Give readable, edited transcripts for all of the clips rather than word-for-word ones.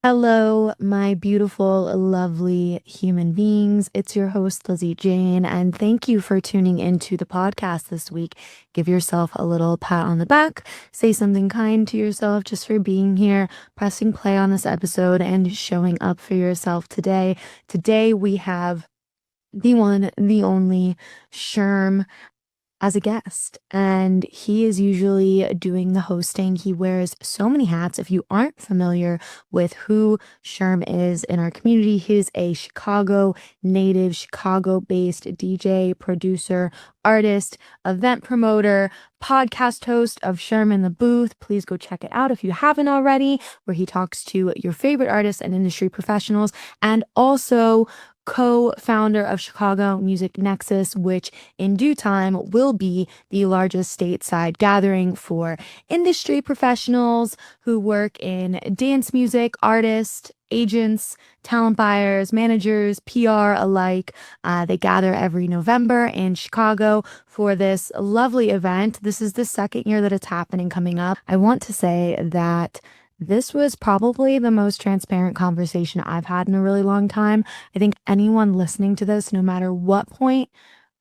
Hello, my beautiful, lovely human beings. It's your host, Lizzy Jane, and thank you for tuning into the podcast this week. Give yourself a little pat on the back, say something kind to yourself just for being here, pressing play on this episode, and showing up for yourself today. Today, we have the one, the only Sherm as a guest, and he is usually doing the hosting. He wears so many hats. If you aren't familiar with who Sherm is in our community, he's a Chicago native, Chicago based DJ, producer, artist, event promoter, podcast host of Sherm In The Booth. Please go check it out if you haven't already, where he talks to your favorite artists and industry professionals, and also co-founder of Chicago Music Nexus, which in due time will be the largest stateside gathering for industry professionals who work in dance music, artists, agents, talent buyers, managers, PR alike. They gather every November in Chicago for this lovely event. This is the second year that it's happening coming up. I want to say that this was probably the most transparent conversation I've had in a really long time. I think anyone listening to this, no matter what point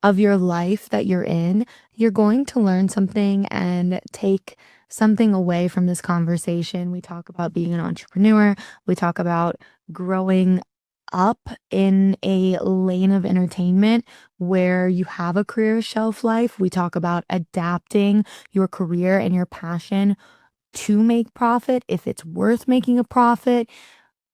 of your life that you're in, you're going to learn something and take something away from this conversation. We talk about being an entrepreneur, we talk about growing up in a lane of entertainment where you have a career shelf life. We talk about adapting your career and your passion to make profit, if it's worth making a profit.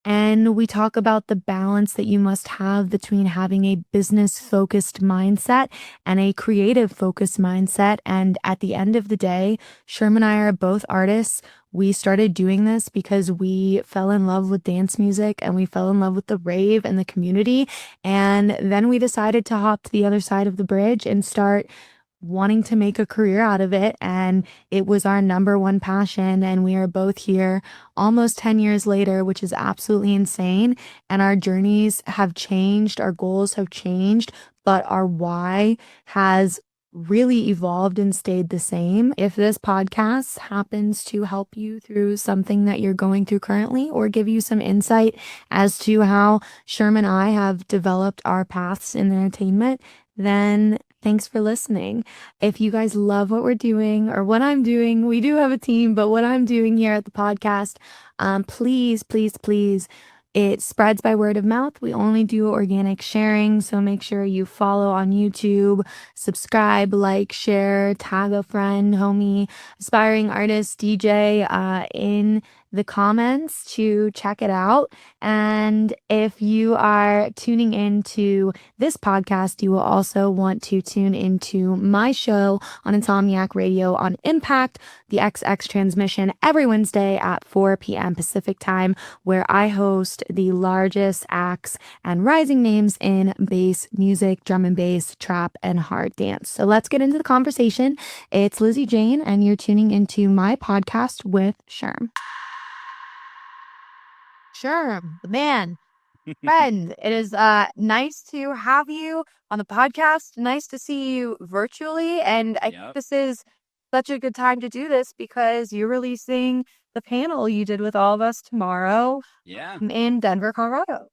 And we talk about the balance that you must have between having a business focused mindset and a creative focused mindset. And at the end of the day, Sherm and I are both artists. We started doing this because we fell in love with dance music and we fell in love with the rave and the community. And then we decided to hop to the other side of the bridge and start wanting to make a career out of it. And it was our number one passion. And we are both here almost 10 years later, which is absolutely insane. And our journeys have changed, our goals have changed, but our why has really evolved and stayed the same. If this podcast happens to help you through something that you're going through currently, or give you some insight as to how Sherm and I have developed our paths in entertainment, then thanks for listening. If you guys love what we're doing or what I'm doing, we do have a team, but what I'm doing here at the podcast, please, please, please, it spreads by word of mouth. We only do organic sharing, so make sure you follow on YouTube, subscribe, like, share, tag a friend, homie, aspiring artist, DJ, in the comments to check it out. And if you are tuning into this podcast, you will also want to tune into my show on Insomniac Radio on Impact, the XX transmission every Wednesday at 4 p.m. Pacific time, where I host the largest acts and rising names in bass music, drum and bass, trap, and hard dance. So let's get into the conversation. It's Lizzy Jane, and you're tuning into my podcast with Sherm. Sherm, the man, friend. It is nice to have you on the podcast. Nice to see you virtually. And I think this is such a good time to do this because you're releasing the panel you did with all of us tomorrow in Denver, Colorado.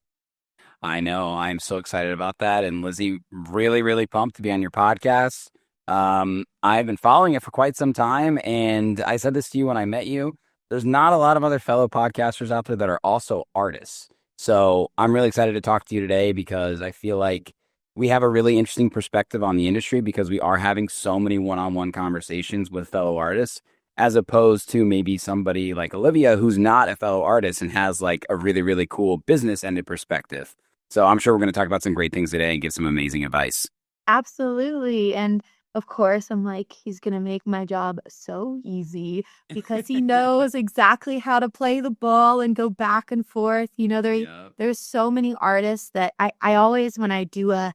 I know. I'm so excited about that. And Lizzy, really, really pumped to be on your podcast. I've been following it for quite some time. And I said this to you when I met you. There's not a lot of other fellow podcasters out there that are also artists. So I'm really excited to talk to you today because I feel like we have a really interesting perspective on the industry because we are having so many one-on-one conversations with fellow artists, as opposed to maybe somebody like Olivia, who's not a fellow artist and has like a really, really cool business-ended perspective. So I'm sure we're going to talk about some great things today and give some amazing advice. Absolutely. And of course, I'm like, he's going to make my job so easy because he knows exactly how to play the ball and go back and forth. You know, there's so many artists that I always, when I do a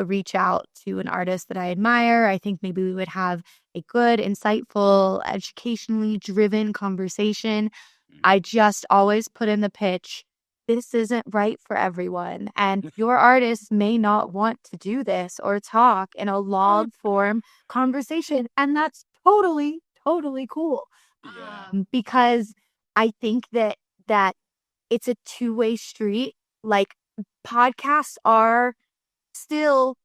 reach out to an artist that I admire, I think maybe we would have a good, insightful, educationally driven conversation. I just always put in the pitch, this isn't right for everyone. And your artist may not want to do this or talk in a long form conversation. And that's totally, totally cool. Yeah. Because I think that it's a two-way street. Like podcasts are still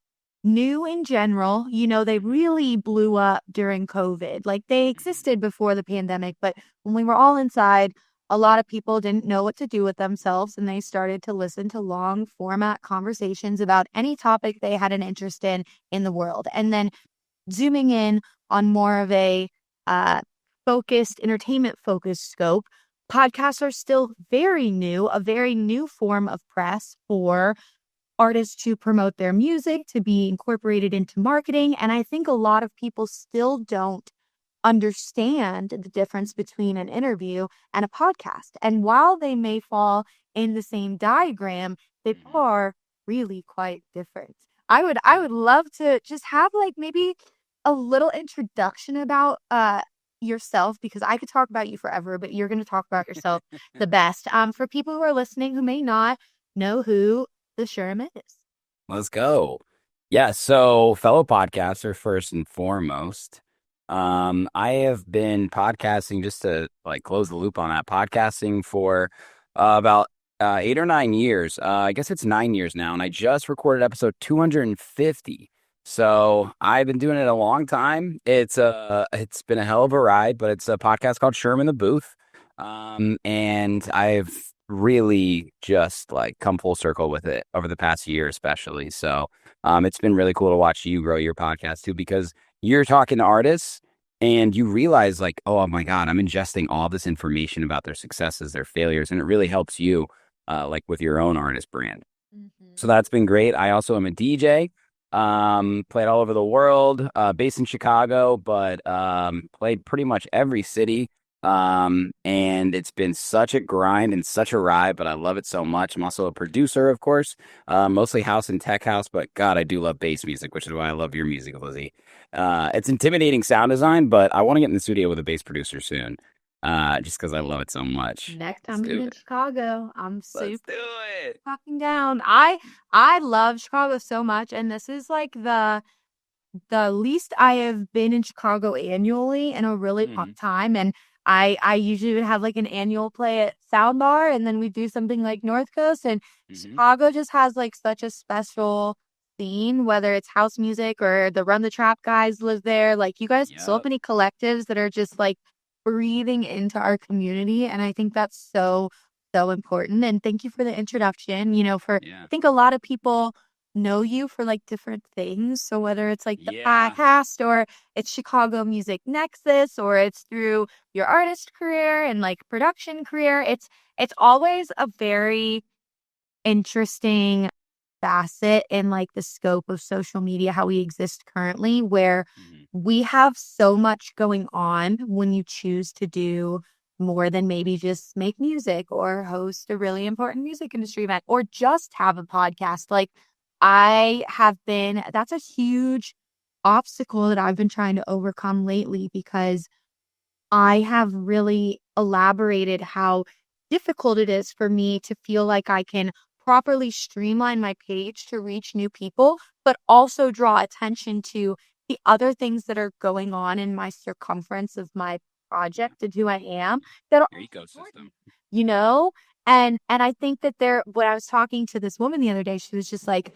new in general. They really blew up during COVID. Like they existed before the pandemic, but when we were all inside, a lot of people didn't know what to do with themselves and they started to listen to long format conversations about any topic they had an interest in the world. And then zooming in on more of a uh, focused, entertainment focused scope, podcasts are still very new, a very new form of press for artists to promote their music, to be incorporated into marketing. And I think a lot of people still don't understand the difference between an interview and a podcast. And while they may fall in the same diagram, they Mhm. are really quite different. I would love to just have like maybe a little introduction about yourself, because I could talk about you forever, but you're going to talk about yourself the best. For people who are listening who may not know who the Sherm is. Let's go. Yeah, so fellow podcaster first and foremost. I have been podcasting just to like close the loop on that, podcasting for about 8 or 9 years. I guess it's 9 years now, and I just recorded episode 250. So I've been doing it a long time. It's been a hell of a ride, but it's a podcast called Sherm In The Booth. And I've really just like come full circle with it over the past year, especially. So, it's been really cool to watch you grow your podcast too, because you're talking to artists and you realize like, oh my God, I'm ingesting all this information about their successes, their failures, and it really helps you, like with your own artist brand. So Mm-hmm. that's been great. I also am a DJ. Played all over the world, based in Chicago, but played pretty much every city. And it's been such a grind and such a ride, but I love it so much. I'm also a producer, of course, mostly house and tech house, but God, I do love bass music, which is why I love your music, Lizzy. It's intimidating sound design, but I want to get in the studio with a bass producer soon, just because I love it so much. Next Let's time I'm do in it. Chicago, I'm Let's super do it. fucking down. I love Chicago so much, and this is like the least I have been in Chicago annually in a really long Hmm. time. And I usually would have like an annual play at Soundbar, and then we do something like North Coast. And Hmm. Chicago just has like such a special scene, whether it's house music or the Run the Trap guys live there. Like you guys have so Yep. many collectives that are just like breathing into our community. And I think that's so, so important. And thank you for the introduction. I Yeah. think a lot of people know you for like different things. So whether it's like the Yeah. podcast or it's Chicago Music Nexus or it's through your artist career and like production career, it's always a very interesting facet in like the scope of social media, how we exist currently, where Hmm. we have so much going on when you choose to do more than maybe just make music or host a really important music industry event or just have a podcast. Like that's a huge obstacle that I've been trying to overcome lately, because I have really elaborated how difficult it is for me to feel like I can properly streamline my page to reach new people, but also draw attention to the other things that are going on in my circumference of my Yeah. project and who I am that are Your ecosystem. important, you know? And I think that when I was talking to this woman the other day, she was just like,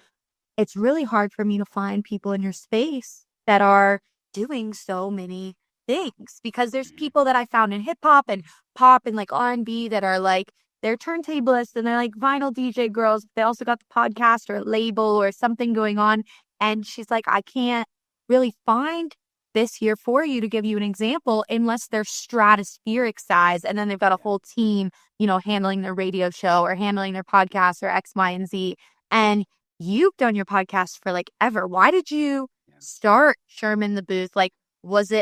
it's really hard for me to find people in your space that are doing so many things, because there's Hmm. people that I found in hip hop and pop and like R&B that are like they're turntablists and they're like vinyl DJ girls. They also got the podcast or label or something going on. And she's like, I can't really find this here for you to give you an example unless they're stratospheric size. And then they've got a Yeah. whole team, handling their radio show or handling their podcast or X, Y, and Z. And you've done your podcast for like ever. Why did you Yeah. start Sherm In The Booth? Like,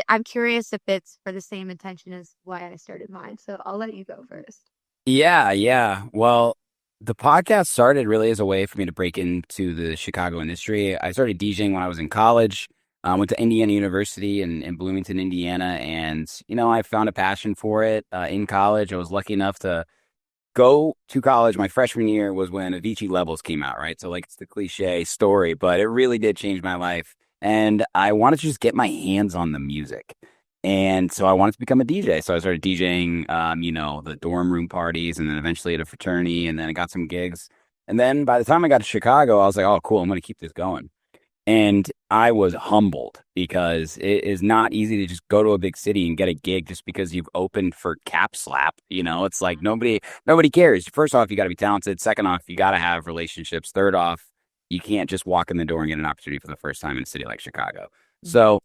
I'm curious if it's for the same intention as why I started mine. So I'll let you go first. Yeah, yeah. Well, the podcast started really as a way for me to break into the Chicago industry. I started DJing when I was in college. I went to Indiana University in Bloomington, Indiana, and I found a passion for it in college. I was lucky enough to go to college. My freshman year was when Avicii Levels came out, right? So like it's the cliche story, but it really did change my life. And I wanted to just get my hands on the music. And so I wanted to become a DJ. So I started DJing, the dorm room parties and then eventually at a fraternity. And then I got some gigs. And then by the time I got to Chicago, I was like, oh, cool, I'm going to keep this going. And I was humbled because it is not easy to just go to a big city and get a gig just because you've opened for Cap Slap. It's like nobody cares. First off, you got to be talented. Second off, you got to have relationships. Third off, you can't just walk in the door and get an opportunity for the first time in a city like Chicago. So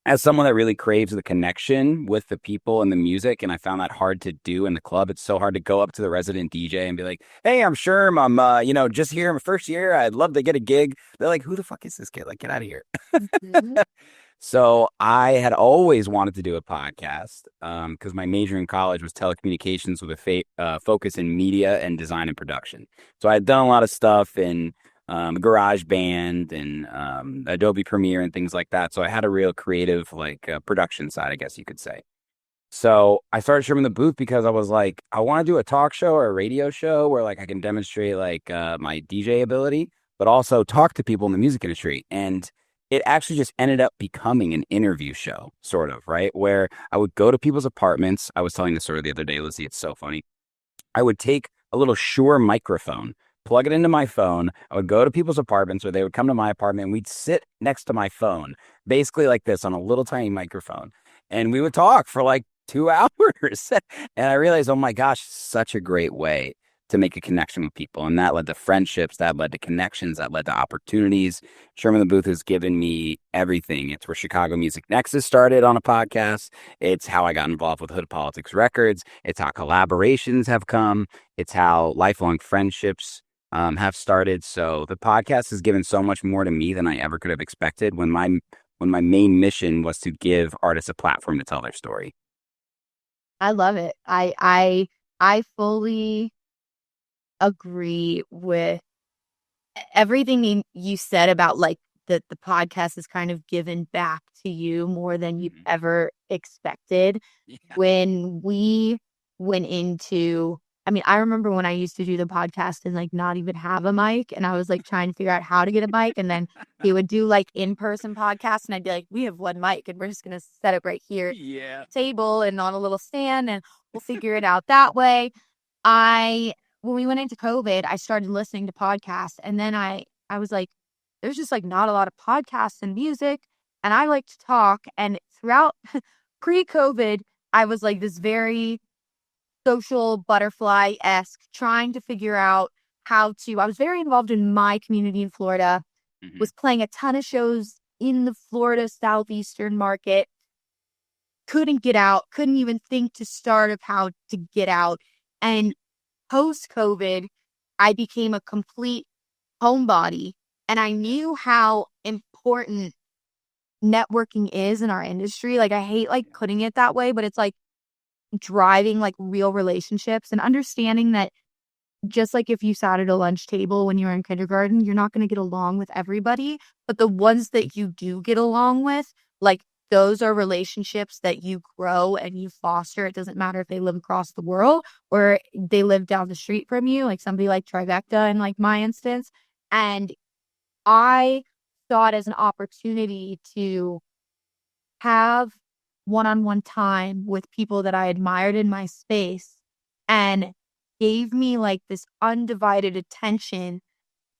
as someone that really craves the connection with the people and the music, and I found that hard to do in the club. It's so hard to go up to the resident DJ and be like, "Hey, I'm Sherm. I'm just here in my first year. I'd love to get a gig." They're like, "Who the fuck is this kid? Like, get out of here." Mhm. So I had always wanted to do a podcast because my major in college was telecommunications with a focus in media and design and production. So I had done a lot of stuff in GarageBand and Adobe Premiere and things like that. So I had a real creative production side, I guess you could say. So I started Sherm In The Booth because I was like, I want to do a talk show or a radio show where like I can demonstrate my DJ ability, but also talk to people in the music industry. And it actually just ended up becoming an interview show, sort of, right? Where I would go to people's apartments. I was telling this story the other day, Lizzy. It's so funny. I would take a little Shure microphone, plug it into my phone. I would go to people's apartments or they would come to my apartment and we'd sit next to my phone, basically like this on a little tiny microphone. And we would talk for like 2 hours. And I realized, oh my gosh, such a great way to make a connection with people. And that led to friendships, that led to connections, that led to opportunities. Sherm In The Booth has given me everything. It's where Chicago Music Nexus started on a podcast. It's how I got involved with Hood Politics Records. It's how collaborations have come. It's how lifelong friendships have started. So the podcast has given so much more to me than I ever could have expected when my main mission was to give artists a platform to tell their story. I love it. I fully agree with everything you said about like the podcast has kind of given back to you more than you've Mhm. ever expected. Yeah. When we went into, I mean, I remember when I used to do the podcast and like not even have a mic, and I was like trying to figure out how to get a mic, and then he would do like in-person podcasts, and I'd be like, we have one mic, and we're just gonna set it right here, Yeah. table and on a little stand, and we'll figure it out that way. I When we went into COVID, I started listening to podcasts, and then I was like, there's just like not a lot of podcasts and music, and I like to talk. And throughout pre-COVID, I was like this very social butterfly-esque, trying to figure out how to. I was very involved in my community in Florida, Hmm. was playing a ton of shows in the Florida southeastern market, couldn't get out, couldn't even think to start of how to get out. And post COVID, I became a complete homebody, and I knew how important networking is in our industry. Like I hate like putting it that way, but it's like driving like real relationships and understanding that just like if you sat at a lunch table when you were in kindergarten, you're not going to get along with everybody, but the ones that you do get along with, like those are relationships that you grow and you foster. It doesn't matter if they live across the world or they live down the street from you, like somebody like Trivecta in like my instance. And I saw it as an opportunity to have one-on-one time with people that I admired in my space and gave me like this undivided attention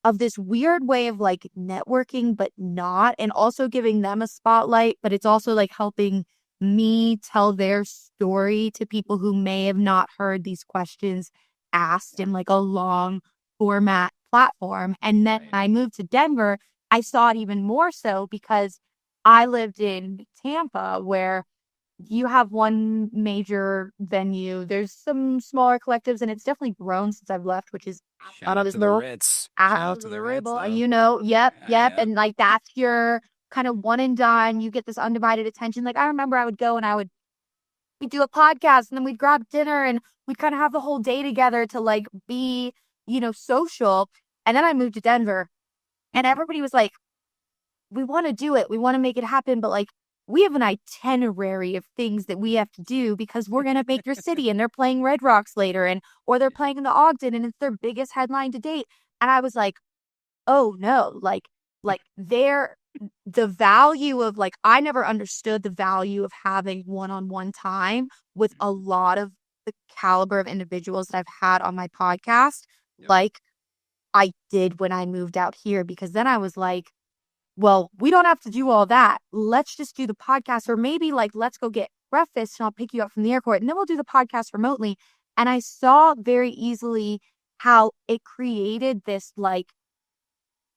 of this weird way of like networking, but not, and also giving them a spotlight, but it's also like helping me tell their story to people who may have not heard these questions asked in like a long format platform. And then Right. when I moved to Denver, I saw it even more so because I lived in Tampa where you have one major venue. There's some smaller collectives, and it's definitely grown since I've left, which is Shout out of out this to the little Ritz. Shout out out to of the the Ritz, Ribble, though. yep, Yeah, yep. yeah. And like that's your kind of one and done. You get this undivided attention. Like I remember I would go and we'd do a podcast and then we'd grab dinner and we'd kind of have the whole day together to like be, social. And then I moved to Denver and everybody was like, we want to do it. We want to make it happen. But like, we have an itinerary of things that we have to do because we're going to make your city and they're playing Red Rocks later or they're playing in the Ogden and it's their biggest headline to date. And I was like, oh no, like the value of like, I never understood the value of having one-on-one time with a lot of the caliber of individuals that I've had on my podcast, Yep. like I did when I moved out here, because then I was like, well, we don't have to do all that. Let's just do the podcast, or maybe like, let's go get breakfast and I'll pick you up from the airport and then we'll do the podcast remotely. And I saw very easily how it created this like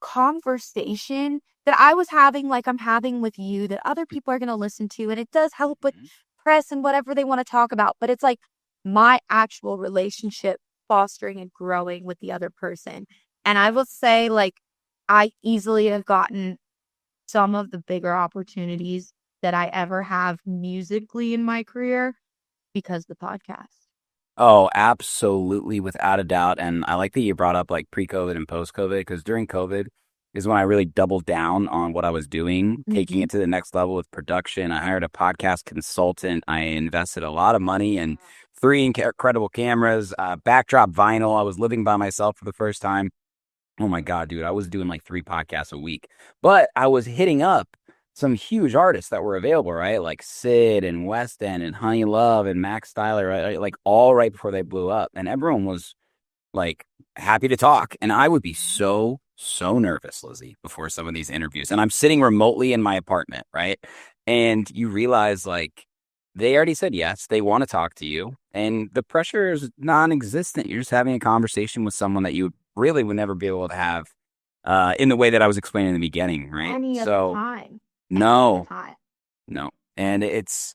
conversation that I was having, like I'm having with you, that other people are going to listen to. And it does help with Mhm. press and whatever they want to talk about. But it's like my actual relationship fostering and growing with the other person. And I will say, like, I easily have gotten some of the bigger opportunities that I ever have musically in my career because of the podcast. Oh, absolutely, without a doubt. And I like that you brought up like pre-COVID and post-COVID, because during COVID is when I really doubled down on what I was doing, taking Mm-hmm. it to the next level with production. I hired a podcast consultant. I invested a lot of money in three incredible cameras, backdrop vinyl. I was living by myself for the first time. Oh my God, dude, I was doing like 3 podcasts a week, but I was hitting up some huge artists that were available, right? Like Sid and West End and Honey Love and Max Styler, right? Like all right before they blew up. And everyone was like happy to talk. And I would be so nervous, Lizzy, before some of these interviews. And I'm sitting remotely in my apartment, right? And you realize like they already said yes, they want to talk to you. And the pressure is non existent. You're just having a conversation with someone that you really would never be able to have in the way that I was explaining in the beginning, right? Any other So, time. Any other no, time. no. And it's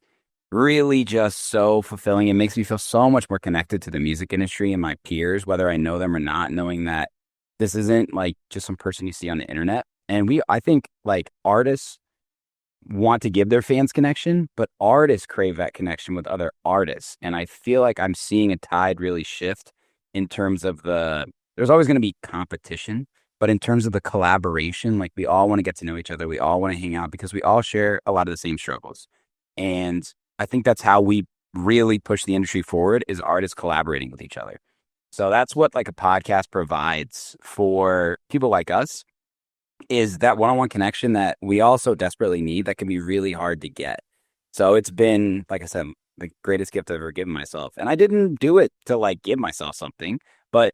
really just so fulfilling. It makes me feel so much more connected to the music industry and my peers, whether I know them or not, knowing that this isn't like just some person you see on the internet. And I think like artists want to give their fans connection, but artists crave that connection with other artists. And I feel like I'm seeing a tide really shift in terms of there's always going to be competition, but in terms of the collaboration, like we all want to get to know each other. We all want to hang out because we all share a lot of the same struggles. And I think that's how we really push the industry forward, is artists collaborating with each other. So that's what like a podcast provides for people like us, is that one-on-one connection that we all so desperately need, that can be really hard to get. So it's been, like I said, the greatest gift I've ever given myself. And I didn't do it to like give myself something, but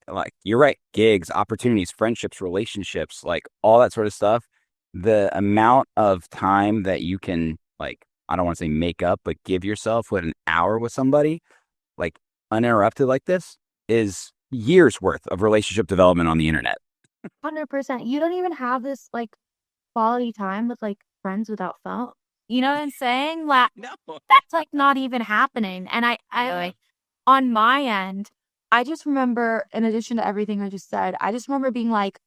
like you're right, gigs, opportunities, friendships, relationships, like all that sort of stuff. The amount of time that you can like, I don't want to say make up, but give yourself with an hour with somebody, like uninterrupted like this, is years worth of relationship development on the internet. 100%. You don't even have this like quality time with like friends without phone. You know what I'm saying? Like No. that's like not even happening. And I Yeah. like on my end, I just remember, in addition to everything I just said, I just remember being like,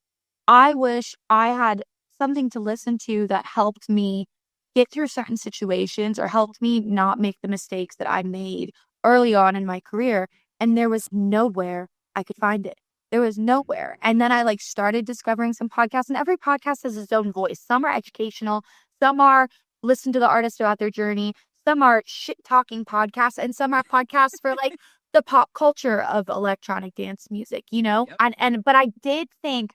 I wish I had something to listen to that helped me get through certain situations or helped me not make the mistakes that I made early on in my career. And there was nowhere I could find it. There was nowhere. And then I like started discovering some podcasts, and every podcast has its own voice. Some are educational, some are listen to the artist about their journey, some are shit talking podcasts, and some are podcasts for like the pop culture of electronic dance music, you know? Yep. And but I did think,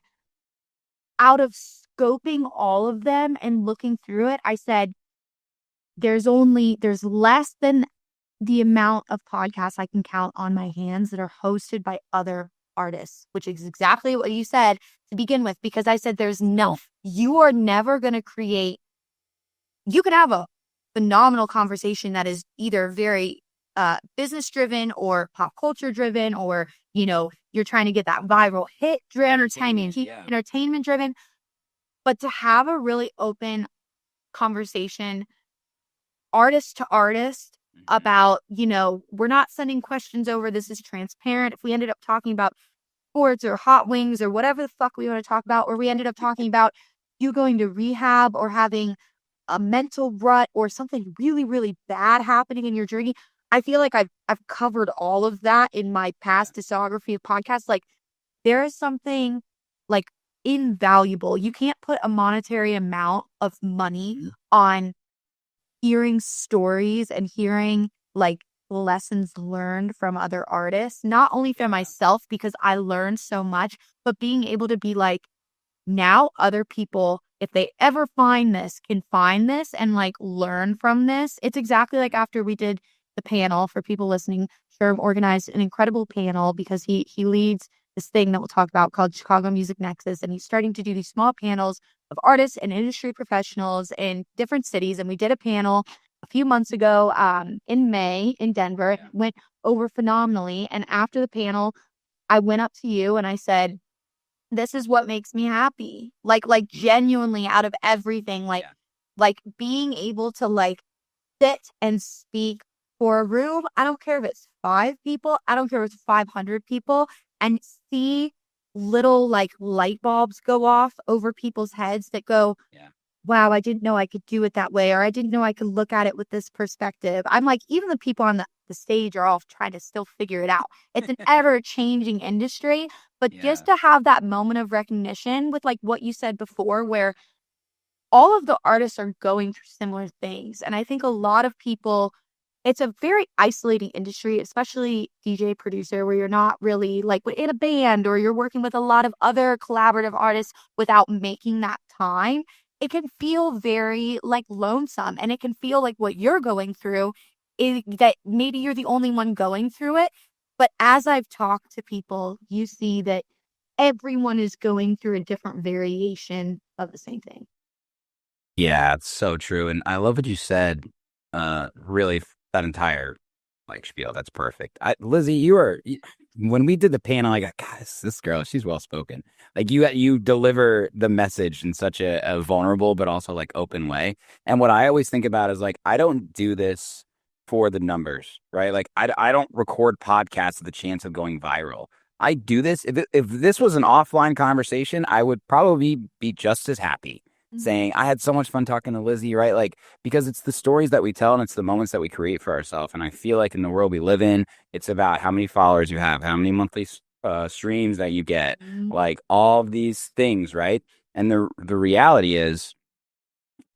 out of scoping all of them and looking through it, I said, there's less than the amount of podcasts I can count on my hands that are hosted by other artists, which is exactly what you said to begin with, because I said, you are never going to create, you can have a phenomenal conversation that is either very business driven or pop culture driven, or, you know, you're trying to get that viral hit entertainment driven. But to have a really open conversation, artist to artist, Mhm. about, you know, we're not sending questions over. This is transparent. If we ended up talking about sports or hot wings or whatever the fuck we want to talk about, or we ended up talking about you going to rehab or having a mental rut or something really, really bad happening in your journey, I feel like I've covered all of that in my Yeah. past discography of podcasts. Like there is something like invaluable. You can't put a monetary amount of money on hearing stories and hearing like lessons learned from other artists, not only for Yeah. myself because I learned so much, but being able to be like, now other people if they ever find this, can find this and like learn from this. It's exactly like after we did the panel for people listening. Sherm organized an incredible panel because he leads this thing that we'll talk about called Chicago Music Nexus, and he's starting to do these small panels of artists and industry professionals in different cities. And we did a panel a few months ago in May in Denver. It went over phenomenally. And after the panel, I went up to you and I said, this is what makes me happy. Like genuinely out of everything, like being able to like sit and speak for a room. I don't care if it's 5 people. I don't care if it's 500 people, and see little like light bulbs go off over people's heads that go, Yeah. wow, I didn't know I could do it that way, or I didn't know I could look at it with this perspective. I'm like, even the people on the stage are all trying to still figure it out. It's an ever changing industry, but Yeah. just to have that moment of recognition with like what you said before, where all of the artists are going through similar things. And I think a lot of people, it's a very isolating industry, especially DJ producer, where you're not really like in a band or you're working with a lot of other collaborative artists without making that time. It can feel very like lonesome, and it can feel like what you're going through is that maybe you're the only one going through it. But as I've talked to people, you see that everyone is going through a different variation of the same thing. Yeah, it's so true. And I love what you said. Really, that entire like spiel. That's perfect. Lizzy, when we did the panel, I got, God, this girl, she's well spoken. Like you deliver the message in such a vulnerable but also like open way. And what I always think about is like, I don't do this for the numbers, right? Like I don't record podcasts with the chance of going viral. I do this if this was an offline conversation, I would probably be just as happy saying I had so much fun talking to Lizzy, right? Like because it's the stories that we tell and it's the moments that we create for ourselves. And I feel like in the world we live in, it's about how many followers you have, how many monthly streams that you get, Mhm. like all of these things, right? And the reality is,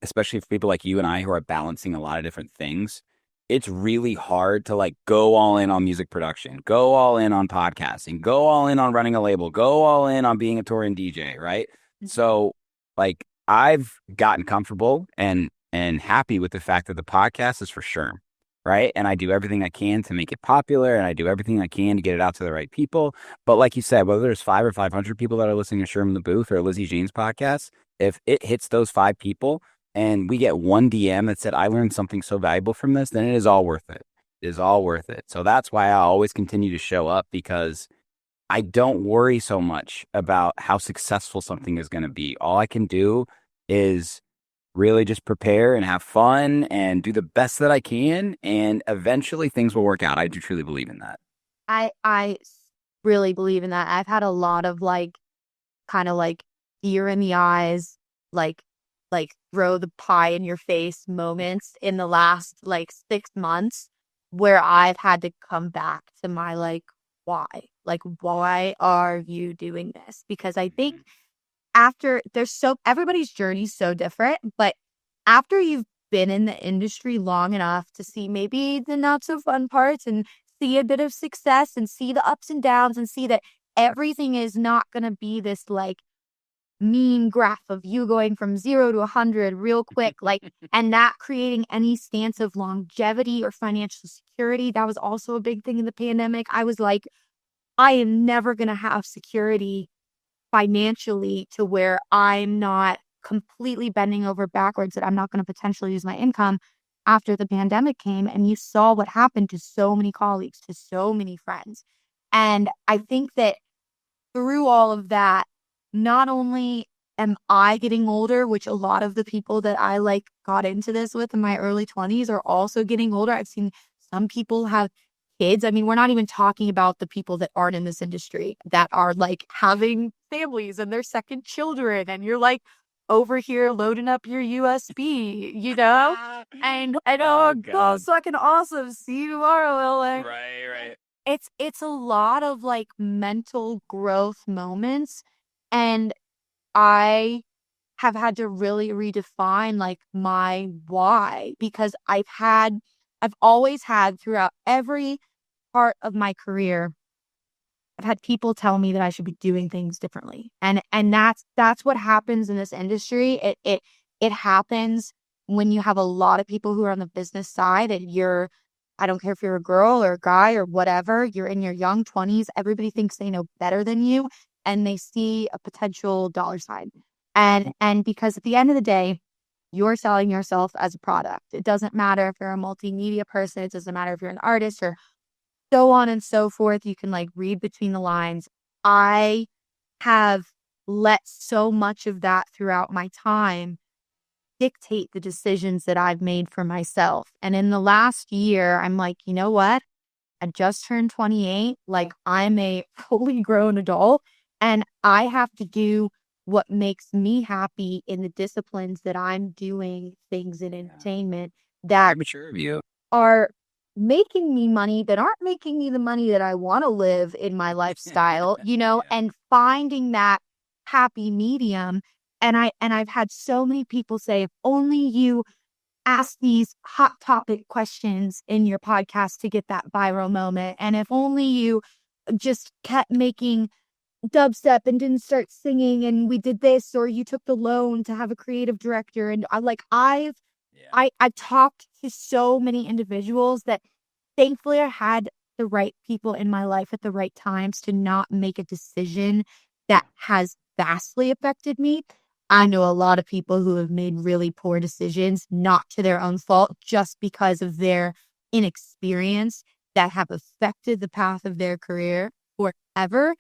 especially for people like you and I who are balancing a lot of different things, it's really hard to like go all in on music production, go all in on podcasting, go all in on running a label, go all in on being a touring DJ, right? So like I've gotten comfortable and happy with the fact that the podcast is for sure, right? And I do everything I can to make it popular and I do everything I can to get it out to the right people. But like you said, whether there's 5 or 500 people that are listening to Sherm In The Booth or Lizzy Jean's podcast, if it hits those 5 people, and we get one DM that said, I learned something so valuable from this, then it is all worth it. It is all worth it. So that's why I always continue to show up because I don't worry so much about how successful something is going to be. All I can do is really just prepare and have fun and do the best that I can. And eventually things will work out. I do truly believe in that. I really believe in that. I've had a lot of like kind of like deer in the eyes, like throw the pie in your face moments in the last like 6 months where I've had to come back to my like why? Like why are you doing this? Because I think after there's so everybody's journey's so different, but after you've been in the industry long enough to see maybe the not so fun parts and see a bit of success and see the ups and downs and see that everything is not going to be this like mean graph of you going from 0 to 100 real quick, like, and not creating any stance of longevity or financial security. That was also a big thing in the pandemic. I was like, I am never going to have security financially to where I'm not completely bending over backwards, that I'm not going to potentially lose my income after the pandemic came. And you saw what happened to so many colleagues, to so many friends. And I think that through all of that, not only am I getting older, which a lot of the people that I like got into this with in my early 20s are also getting older. I've seen some people have kids. I mean, we're not even talking about the people that aren't in this industry that are like having families and their second children. And you're like over here loading up your USB, you know? And oh, God. so I can awesome. See you tomorrow, LA. Right, right. It's a lot of like mental growth moments, and I have had to really redefine like my why, because I've always had throughout every part of my career I've had people tell me that I should be doing things differently. And that's what happens in this industry. It happens when you have a lot of people who are on the business side and I don't care if you're a girl or a guy or whatever, you're in your young 20s, everybody thinks they know better than you and they see a potential dollar sign. And because at the end of the day, you're selling yourself as a product. It doesn't matter if you're a multimedia person, it doesn't matter if you're an artist or so on and so forth. You can like read between the lines. I have let so much of that throughout my time dictate the decisions that I've made for myself. And in the last year, I'm like, you know what? I just turned 28. Like, I'm a fully grown adult and I have to do what makes me happy in the disciplines that I'm doing things in entertainment that mature of you. are making me money, that aren't making me the money that I want to live in my lifestyle, and finding that happy medium. And I've had so many people say, if only you ask these hot topic questions in your podcast to get that viral moment. And if only you just kept making dubstep and didn't start singing and we did this, or you took the loan to have a creative director. And I've talked to so many individuals that thankfully I had the right people in my life at the right times to not make a decision that has vastly affected me. I know a lot of people who have made really poor decisions, not to their own fault, just because of their inexperience that have affected the path of their career forever.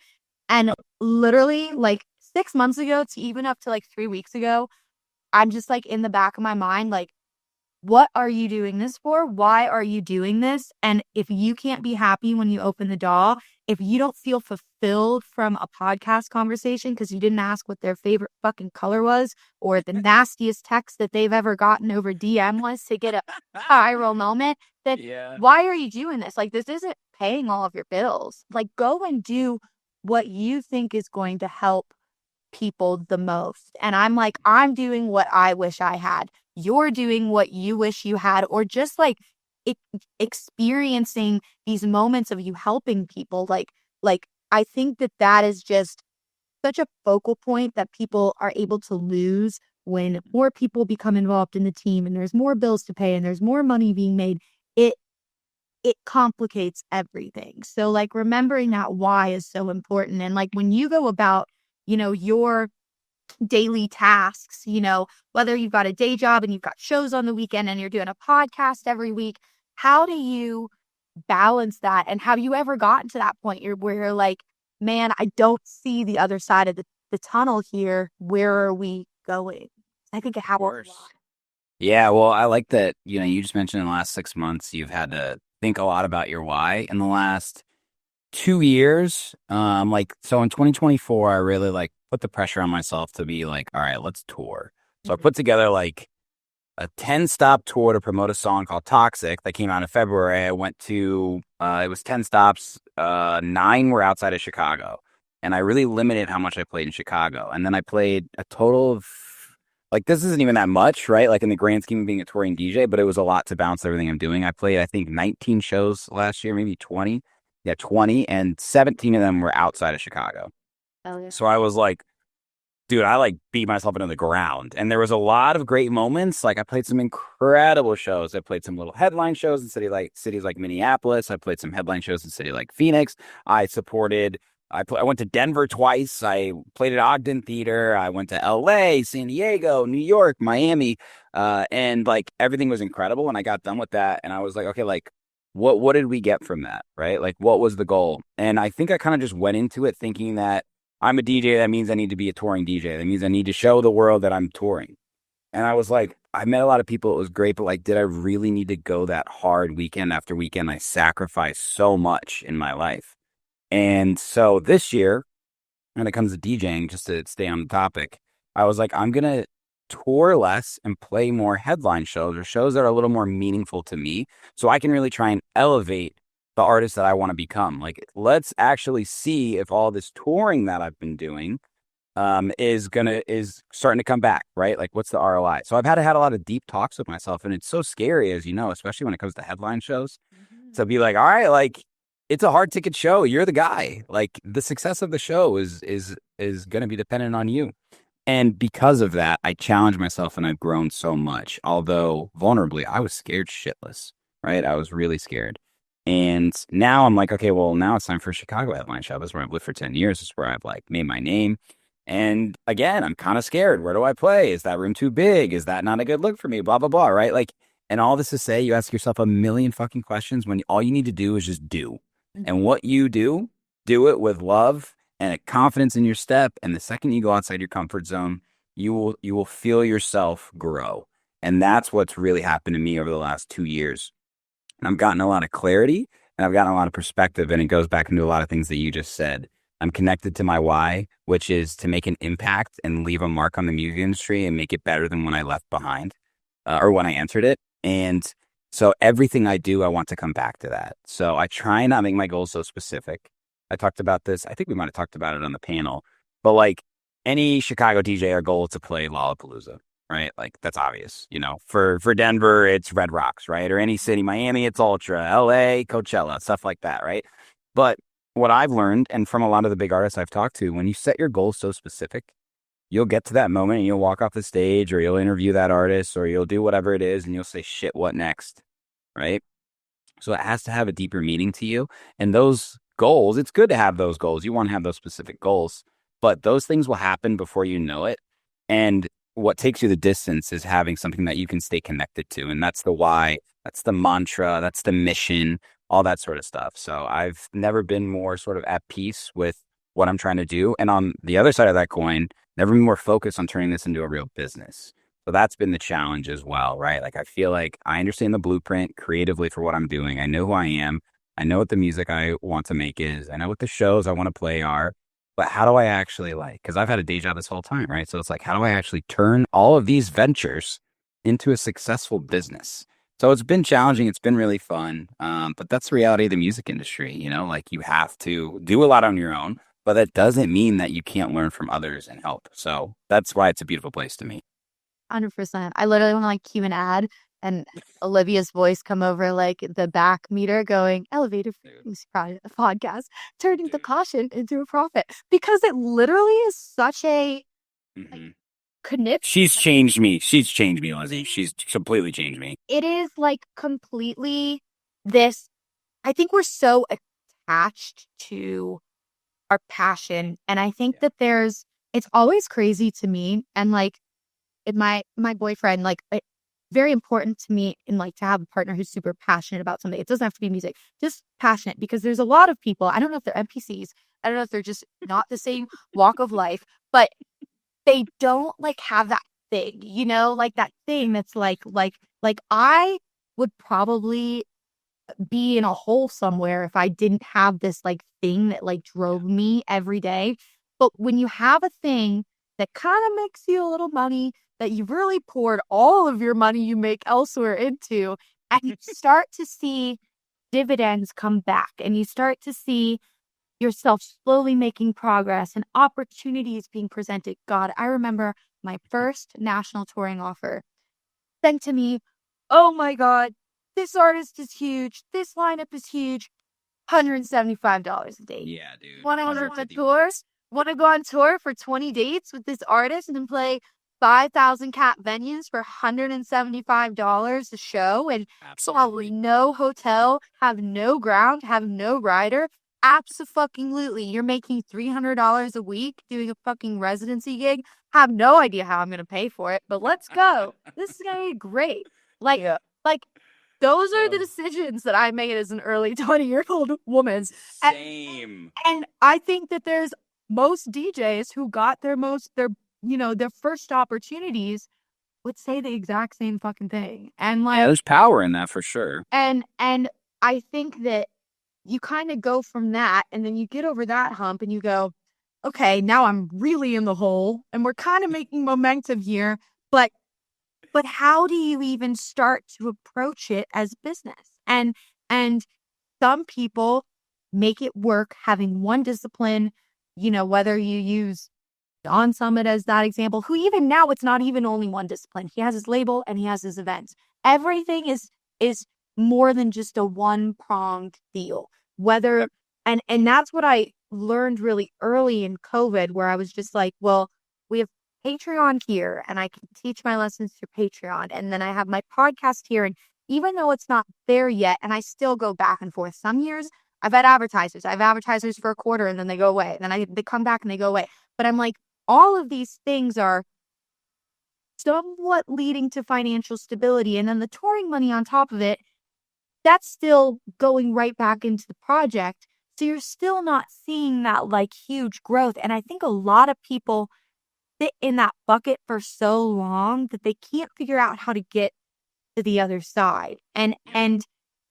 And literally like 6 months ago to even up to like 3 weeks ago, I'm just like in the back of my mind, like, what are you doing this for? Why are you doing this? And if you can't be happy when you open the door, if you don't feel fulfilled from a podcast conversation because you didn't ask what their favorite fucking color was or the nastiest text that they've ever gotten over DM was to get a viral moment, then why are you doing this? Like, this isn't paying all of your bills. Like, go and do what you think is going to help people the most. And I'm like, I'm doing what I wish I had. You're doing what you wish you had, or just like experiencing these moments of you helping people. Like I think that is just such a focal point that people are able to lose when more people become involved in the team and there's more bills to pay and there's more money being made. It complicates everything. So like remembering that why is so important. And like when you go about, your daily tasks, whether you've got a day job and you've got shows on the weekend and you're doing a podcast every week, how do you balance that? And have you ever gotten to that point where you're like, man, I don't see the other side of the tunnel here. Where are we going? I think it happens a lot. Yeah, well, I like that, you just mentioned in the last 6 months, you've had to think a lot about your why. In the last 2 years, so in 2024, I really like put the pressure on myself to be like, all right, let's tour. So I put together like a 10-stop tour to promote a song called Toxic that came out in February. I went to, it was 10 stops, 9 were outside of Chicago. And I really limited how much I played in Chicago. And then I played a total of, like, this isn't even that much, right? Like in the grand scheme of being a touring DJ, but it was a lot to bounce everything I'm doing. I played, I think, 19 shows last year, maybe 20. Yeah, 20, and 17 of them were outside of Chicago. Oh, yeah. So I was like, dude, I like beat myself into the ground. And there was a lot of great moments. Like I played some incredible shows. I played some little headline shows in cities like Minneapolis. I played some headline shows in city like Phoenix. I went to Denver twice. I played at Ogden Theater. I went to LA, San Diego, New York, Miami. And like everything was incredible. And I got done with that. And I was like, okay, like, what did we get from that, right? Like, what was the goal? And I think I kind of just went into it thinking that I'm a DJ. That means I need to be a touring DJ. That means I need to show the world that I'm touring. And I was like, I met a lot of people. It was great. But like, did I really need to go that hard weekend after weekend? I sacrificed so much in my life. And so this year, when it comes to DJing, just to stay on the topic, I was like, I'm going to tour less and play more headline shows or shows that are a little more meaningful to me so I can really try and elevate the artist that I want to become. Like, let's actually see if all this touring that I've been doing is starting to come back, right? Like, what's the ROI? So I've had a lot of deep talks with myself, and it's so scary, as you know, especially when it comes to headline shows, to be like, all right, like, it's a hard ticket show. You're the guy. Like the success of the show is going to be dependent on you. And because of that, I challenged myself and I've grown so much. Although vulnerably, I was scared shitless, right? I was really scared. And now I'm like, okay, well, now it's time for a Chicago headline show. This is where I've lived for 10 years. This is where I've like made my name. And again, I'm kind of scared. Where do I play? Is that room too big? Is that not a good look for me? Blah, blah, blah, right? Like, and all this to say, you ask yourself a million fucking questions when all you need to do is just do. And what you do it with love and a confidence in your step. And the second you go outside your comfort zone, you will feel yourself grow. And that's what's really happened to me over the last 2 years. And I've gotten a lot of clarity and I've gotten a lot of perspective. And it goes back into a lot of things that you just said. I'm connected to my why, which is to make an impact and leave a mark on the music industry and make it better than when I left behind or when I entered it. And so everything I do, I want to come back to that. So I try not make my goals so specific. I talked about this. I think we might have talked about it on the panel, but like any Chicago DJ, our goal is to play Lollapalooza, right? Like that's obvious, for Denver, it's Red Rocks, right? Or any city, Miami, it's Ultra, LA, Coachella, stuff like that, right? But what I've learned, and from a lot of the big artists I've talked to, when you set your goals so specific, you'll get to that moment and you'll walk off the stage or you'll interview that artist or you'll do whatever it is and you'll say, shit, what next? Right? So it has to have a deeper meaning to you. And those goals, it's good to have those goals. You want to have those specific goals, but those things will happen before you know it. And what takes you the distance is having something that you can stay connected to. And that's the why, that's the mantra, that's the mission, all that sort of stuff. So I've never been more sort of at peace with what I'm trying to do. And on the other side of that coin, never been more focused on turning this into a real business. So that's been the challenge as well, right? Like I feel like I understand the blueprint creatively for what I'm doing. I know who I am. I know what the music I want to make is. I know what the shows I want to play are. But how do I actually because I've had a day job this whole time, right? So it's like, how do I actually turn all of these ventures into a successful business? So it's been challenging. It's been really fun. But that's the reality of the music industry, like you have to do a lot on your own, but that doesn't mean that you can't learn from others and help. So that's why it's a beautiful place to me. 100%. I literally want to like cue an ad and Olivia's voice come over like the back meter going elevator podcast, turning the caution into a profit, because it literally is such a connection. She's changed me. Lizzy. She's completely changed me. It is like completely this. I think we're so attached to our passion. And I think that it's always crazy to me. And like my boyfriend, like very important to me in like to have a partner who's super passionate about something. It doesn't have to be music, just passionate, because there's a lot of people, I don't know if they're NPCs, I don't know if they're just not the same walk of life, but they don't like have that thing, like that thing that's like I would probably be in a hole somewhere if I didn't have this like thing that like drove me every day. But when you have a thing that kind of makes you a little money, that you've really poured all of your money you make elsewhere into, and you start to see dividends come back and you start to see yourself slowly making progress and opportunities being presented. God, I remember my first national touring offer sent to me. Oh my God, this artist is huge. This lineup is huge. $175 a day. Yeah, dude. Want to go on tour? Want to go on tour for 20 dates with this artist and then play 5,000 cap venues for $175 a show, and probably no hotel, have no ground, have no rider? Abso-fucking-lutely. You're making $300 a week doing a fucking residency gig. Have no idea how I'm going to pay for it, but let's go. This is going to be great. Like those are the decisions that I made as an early 20-year-old woman. Same. And I think that there's most DJs who got their first opportunities would say the exact same fucking thing. And like, there's power in that for sure. And I think that you kind of go from that and then you get over that hump and you go, okay, now I'm really in the hole and we're kind of making momentum here, but how do you even start to approach it as business? And some people make it work having one discipline, whether you use On Summit as that example, who even now it's not even only one discipline. He has his label and he has his events. Everything is more than just a one-pronged deal. whether, and that's what I learned really early in COVID, where I was just like, well, we have Patreon here and I can teach my lessons through Patreon. And then I have my podcast here. And even though it's not there yet, and I still go back and forth, some years I've had advertisers. I have advertisers for a quarter and then they go away. Then they come back and they go away. But I'm like, all of these things are somewhat leading to financial stability. And then the touring money on top of it, that's still going right back into the project. So you're still not seeing that like huge growth. And I think a lot of people sit in that bucket for so long that they can't figure out how to get to the other side. And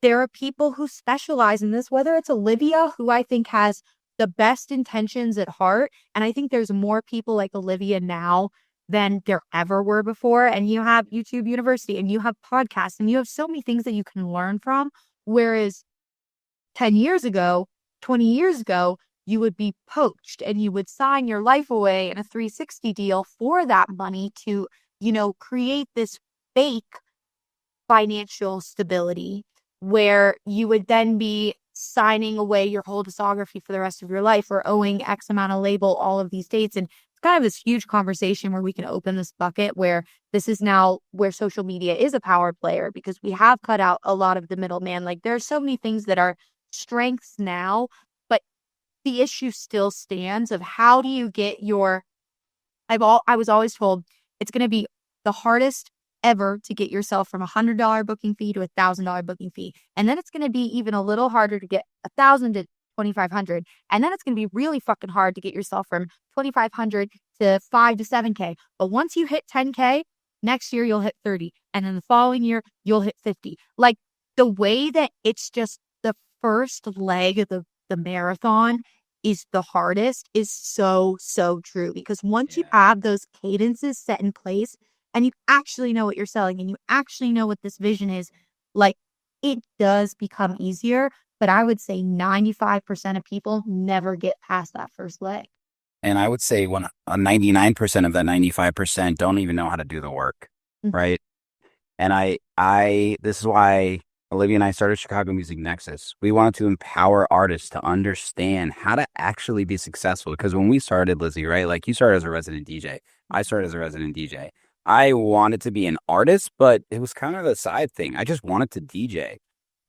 there are people who specialize in this, whether it's Olivia, who I think has the best intentions at heart. And I think there's more people like Olivia now than there ever were before. And you have YouTube University and you have podcasts and you have so many things that you can learn from. Whereas 10 years ago, 20 years ago, you would be poached and you would sign your life away in a 360 deal for that money to, create this fake financial stability where you would then be signing away your whole discography for the rest of your life or owing X amount of label all of these dates. And it's kind of this huge conversation where we can open this bucket where this is now where social media is a power player because we have cut out a lot of the middleman. Like there are so many things that are strengths now, but the issue still stands of how do you get your, I was always told it's going to be the hardest ever to get yourself from $100 booking fee to $1,000 booking fee. And then it's going to be even a little harder to get 1,000 to 2,500. And then it's going to be really fucking hard to get yourself from 2,500 to 5 to 7K. But once you hit 10K, next year you'll hit 30. And then the following year, you'll hit 50. Like the way that it's just the first leg of the marathon is the hardest is so, so true. Because once you have those cadences set in place, and you actually know what you're selling and you actually know what this vision is, like it does become easier. But I would say 95% of people never get past that first leg. And I would say 99% of that 95% don't even know how to do the work, right? And this is why Olivia and I started Chicago Music Nexus. We wanted to empower artists to understand how to actually be successful. Because when we started, Lizzy, right? Like you started as a resident DJ. I started as a resident DJ. I wanted to be an artist, but it was kind of a side thing. I just wanted to DJ.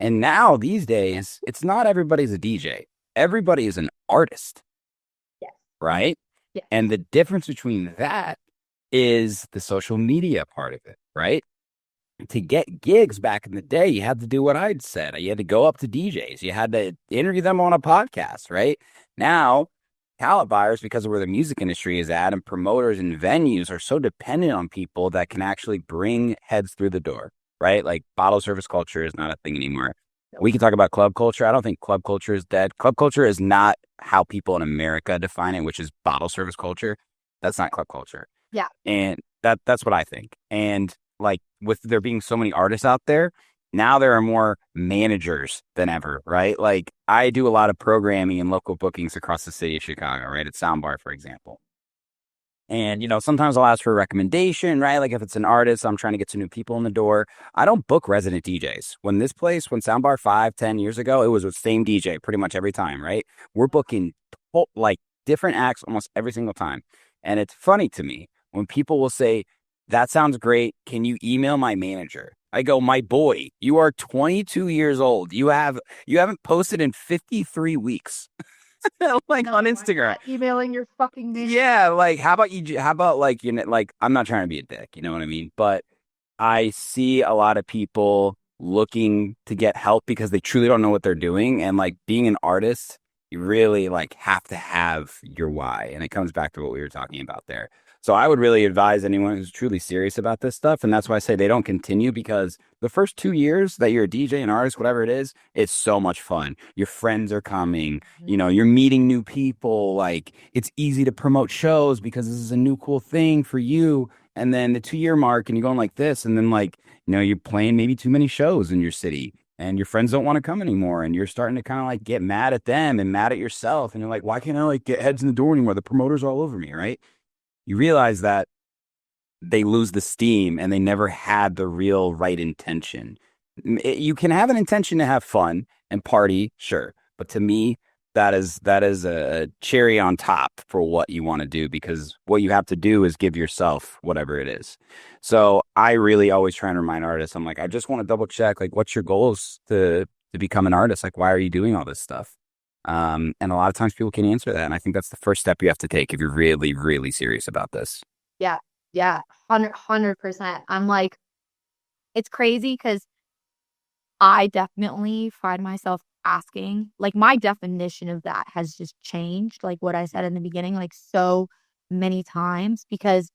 And now these days, it's not everybody's a DJ. Everybody is an artist. Yes. Right? Yes. And the difference between that is the social media part of it, right? To get gigs back in the day, you had to do what I'd said. You had to go up to DJs. You had to interview them on a podcast, right? Now, talent buyers, because of where the music industry is at, and promoters and venues are so dependent on people that can actually bring heads through the door, right? Like bottle service culture is not a thing anymore. We can talk about club culture. I don't think club culture is dead. Club culture is not how people in America define it, which is bottle service culture. That's not club culture. Yeah. And that's what I think. And like with there being so many artists out there, now there are more managers than ever, right? Like I do a lot of programming and local bookings across the city of Chicago, right? At Soundbar, for example. And, sometimes I'll ask for a recommendation, right? Like if it's an artist, I'm trying to get some new people in the door. I don't book resident DJs. When Soundbar 5-10 years ago, it was the same DJ pretty much every time, right? We're booking like different acts almost every single time. And it's funny to me when people will say, that sounds great. Can you email my manager? I go, my boy, you are 22 years old. You haven't posted in 53 weeks. Like on Instagram, Emailing your fucking manager. Yeah, like how about like like I'm not trying to be a dick, you know what I mean? But I see a lot of people looking to get help because they truly don't know what they're doing, and like being an artist, you really like have to have your why, and it comes back to what we were talking about there. So I would really advise anyone who's truly serious about this stuff. And that's why I say they don't continue, because the first 2 years that you're a DJ, an artist, whatever it is, it's so much fun. Your friends are coming, you're meeting new people. Like it's easy to promote shows because this is a new cool thing for you. And then the 2-year mark and you're going like this. And then like, you're playing maybe too many shows in your city and your friends don't want to come anymore. And you're starting to kind of like get mad at them and mad at yourself. And you're like, why can't I like get heads in the door anymore? The promoter's all over me, right? You realize that they lose the steam and they never had the real right intention. You can have an intention to have fun and party, sure, But to me, that is a cherry on top for what you want to do, because what you have to do is give yourself whatever it is. So I really always try and remind artists, I'm like, I just want to double check, like, what's your goals to become an artist? Like, why are you doing all this stuff? And a lot of times people can answer that. And I think that's the first step you have to take if you're really, really serious about this. Yeah. Yeah. 100%. I'm like, it's crazy because I definitely find myself asking, like, my definition of that has just changed, like what I said in the beginning, like so many times. Because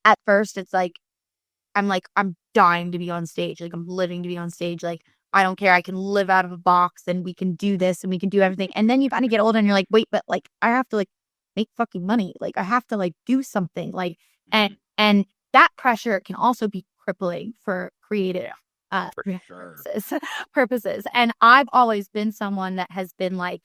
at first it's like, I'm dying to be on stage. Like, I'm living to be on stage. Like, I don't care. I can live out of a box and we can do this and we can do everything. And then you kind of get older and you're like, wait, but like, I have to like make fucking money. Like, I have to like do something. Like, and that pressure can also be crippling for creative For sure. purposes. And I've always been someone that has been like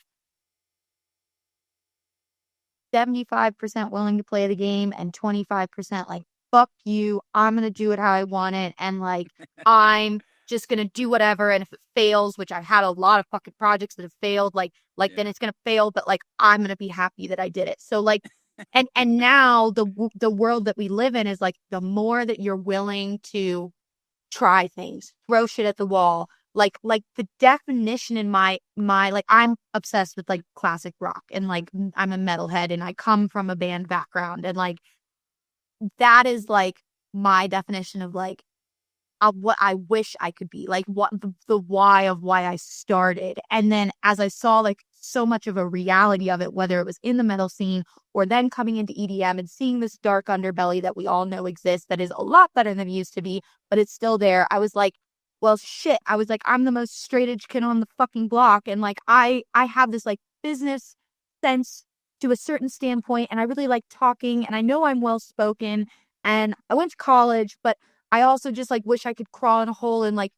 75% willing to play the game and 25% like, fuck you, I'm going to do it how I want it. And like, I'm just going to do whatever. And if it fails, which I've had a lot of fucking projects that have failed, then it's going to fail. But like, I'm going to be happy that I did it. So like, and now the world that we live in is like, the more that you're willing to try things, throw shit at the wall. Like the definition in my like, I'm obsessed with like classic rock and like I'm a metalhead and I come from a band background and like that is like my definition of like of what I wish I could be, like what the why of why I started. And then as I saw like so much of a reality of it, whether it was in the metal scene or then coming into EDM and seeing this dark underbelly that we all know exists that is a lot better than it used to be, but it's still there. I was like, well, shit. I was like, I'm the most straight edge kid on the fucking block. And like, I have this like business sense to a certain standpoint. And I really like talking and I know I'm well spoken and I went to college, but I also just like wish I could crawl in a hole and like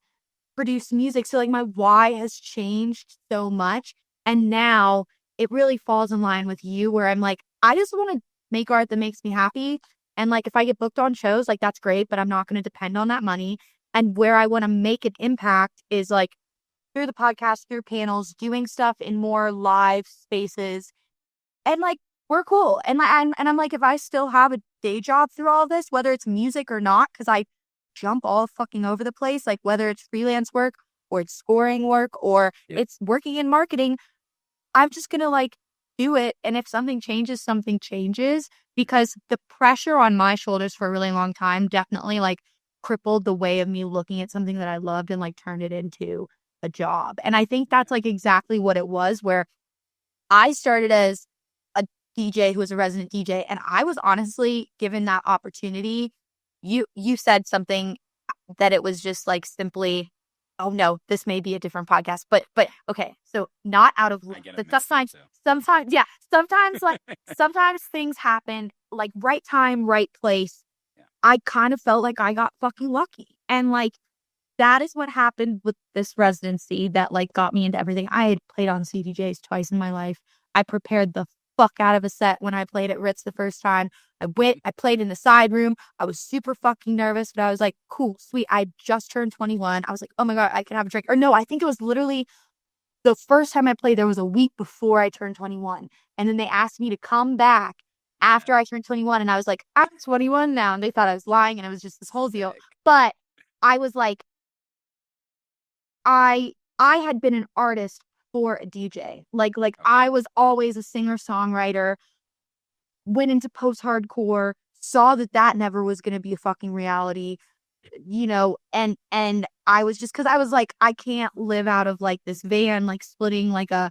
produce music. So like my why has changed so much. And now it really falls in line with you where I'm like, I just want to make art that makes me happy. And like if I get booked on shows, like that's great, but I'm not going to depend on that money. And where I want to make an impact is like through the podcast, through panels, doing stuff in more live spaces. And like we're cool. And I'm like, if I still have a day job through all this, whether it's music or not, because I jump all fucking over the place, like whether it's freelance work or it's scoring work or it's working in marketing, I'm just gonna like do it. And if something changes, because the pressure on my shoulders for a really long time definitely like crippled the way of me looking at something that I loved and like turned it into a job. And I think that's like exactly what it was, where I started as a DJ who was a resident DJ, and I was honestly given that opportunity. You said something that it was just like simply, oh no, this may be a different podcast, but okay, so not out of but sometimes like sometimes things happen like right time, right place. Yeah. I kind of felt like I got fucking lucky, and like that is what happened with this residency that like got me into everything. I had played on CDJs twice in my life. I prepared the fuck out of a set when I played at Ritz the first time. I played in the side room. I was super fucking nervous, but I was like, cool, sweet. I just turned 21. I was like, oh my God, I can have a drink. Or no, I think it was literally the first time I played, there was a week before I turned 21. And then they asked me to come back after I turned 21. And I was like, I'm 21 now. And they thought I was lying. And it was just this whole deal. But I was like, I had been an artist for a DJ. Like I was always a singer-songwriter, went into post-hardcore, saw that never was going to be a fucking reality, you know, and I was just, because I was like, I can't live out of like this van, like splitting like a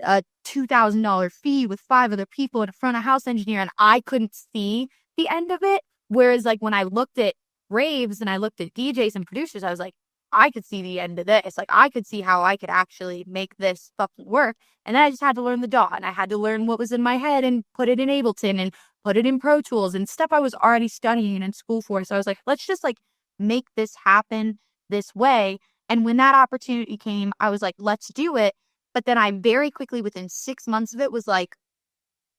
$2,000 fee with 5 other people and a front of house engineer, and I couldn't see the end of it. Whereas like when I looked at raves and I looked at DJs and producers, I was like, I could see the end of this. Like I could see how I could actually make this fucking work. And then I just had to learn the DAW, and I had to learn what was in my head and put it in Ableton and put it in Pro Tools and stuff I was already studying in school for. So I was like, let's just like make this happen this way. And when that opportunity came, I was like, let's do it. But then I very quickly, within 6 months of it, was like,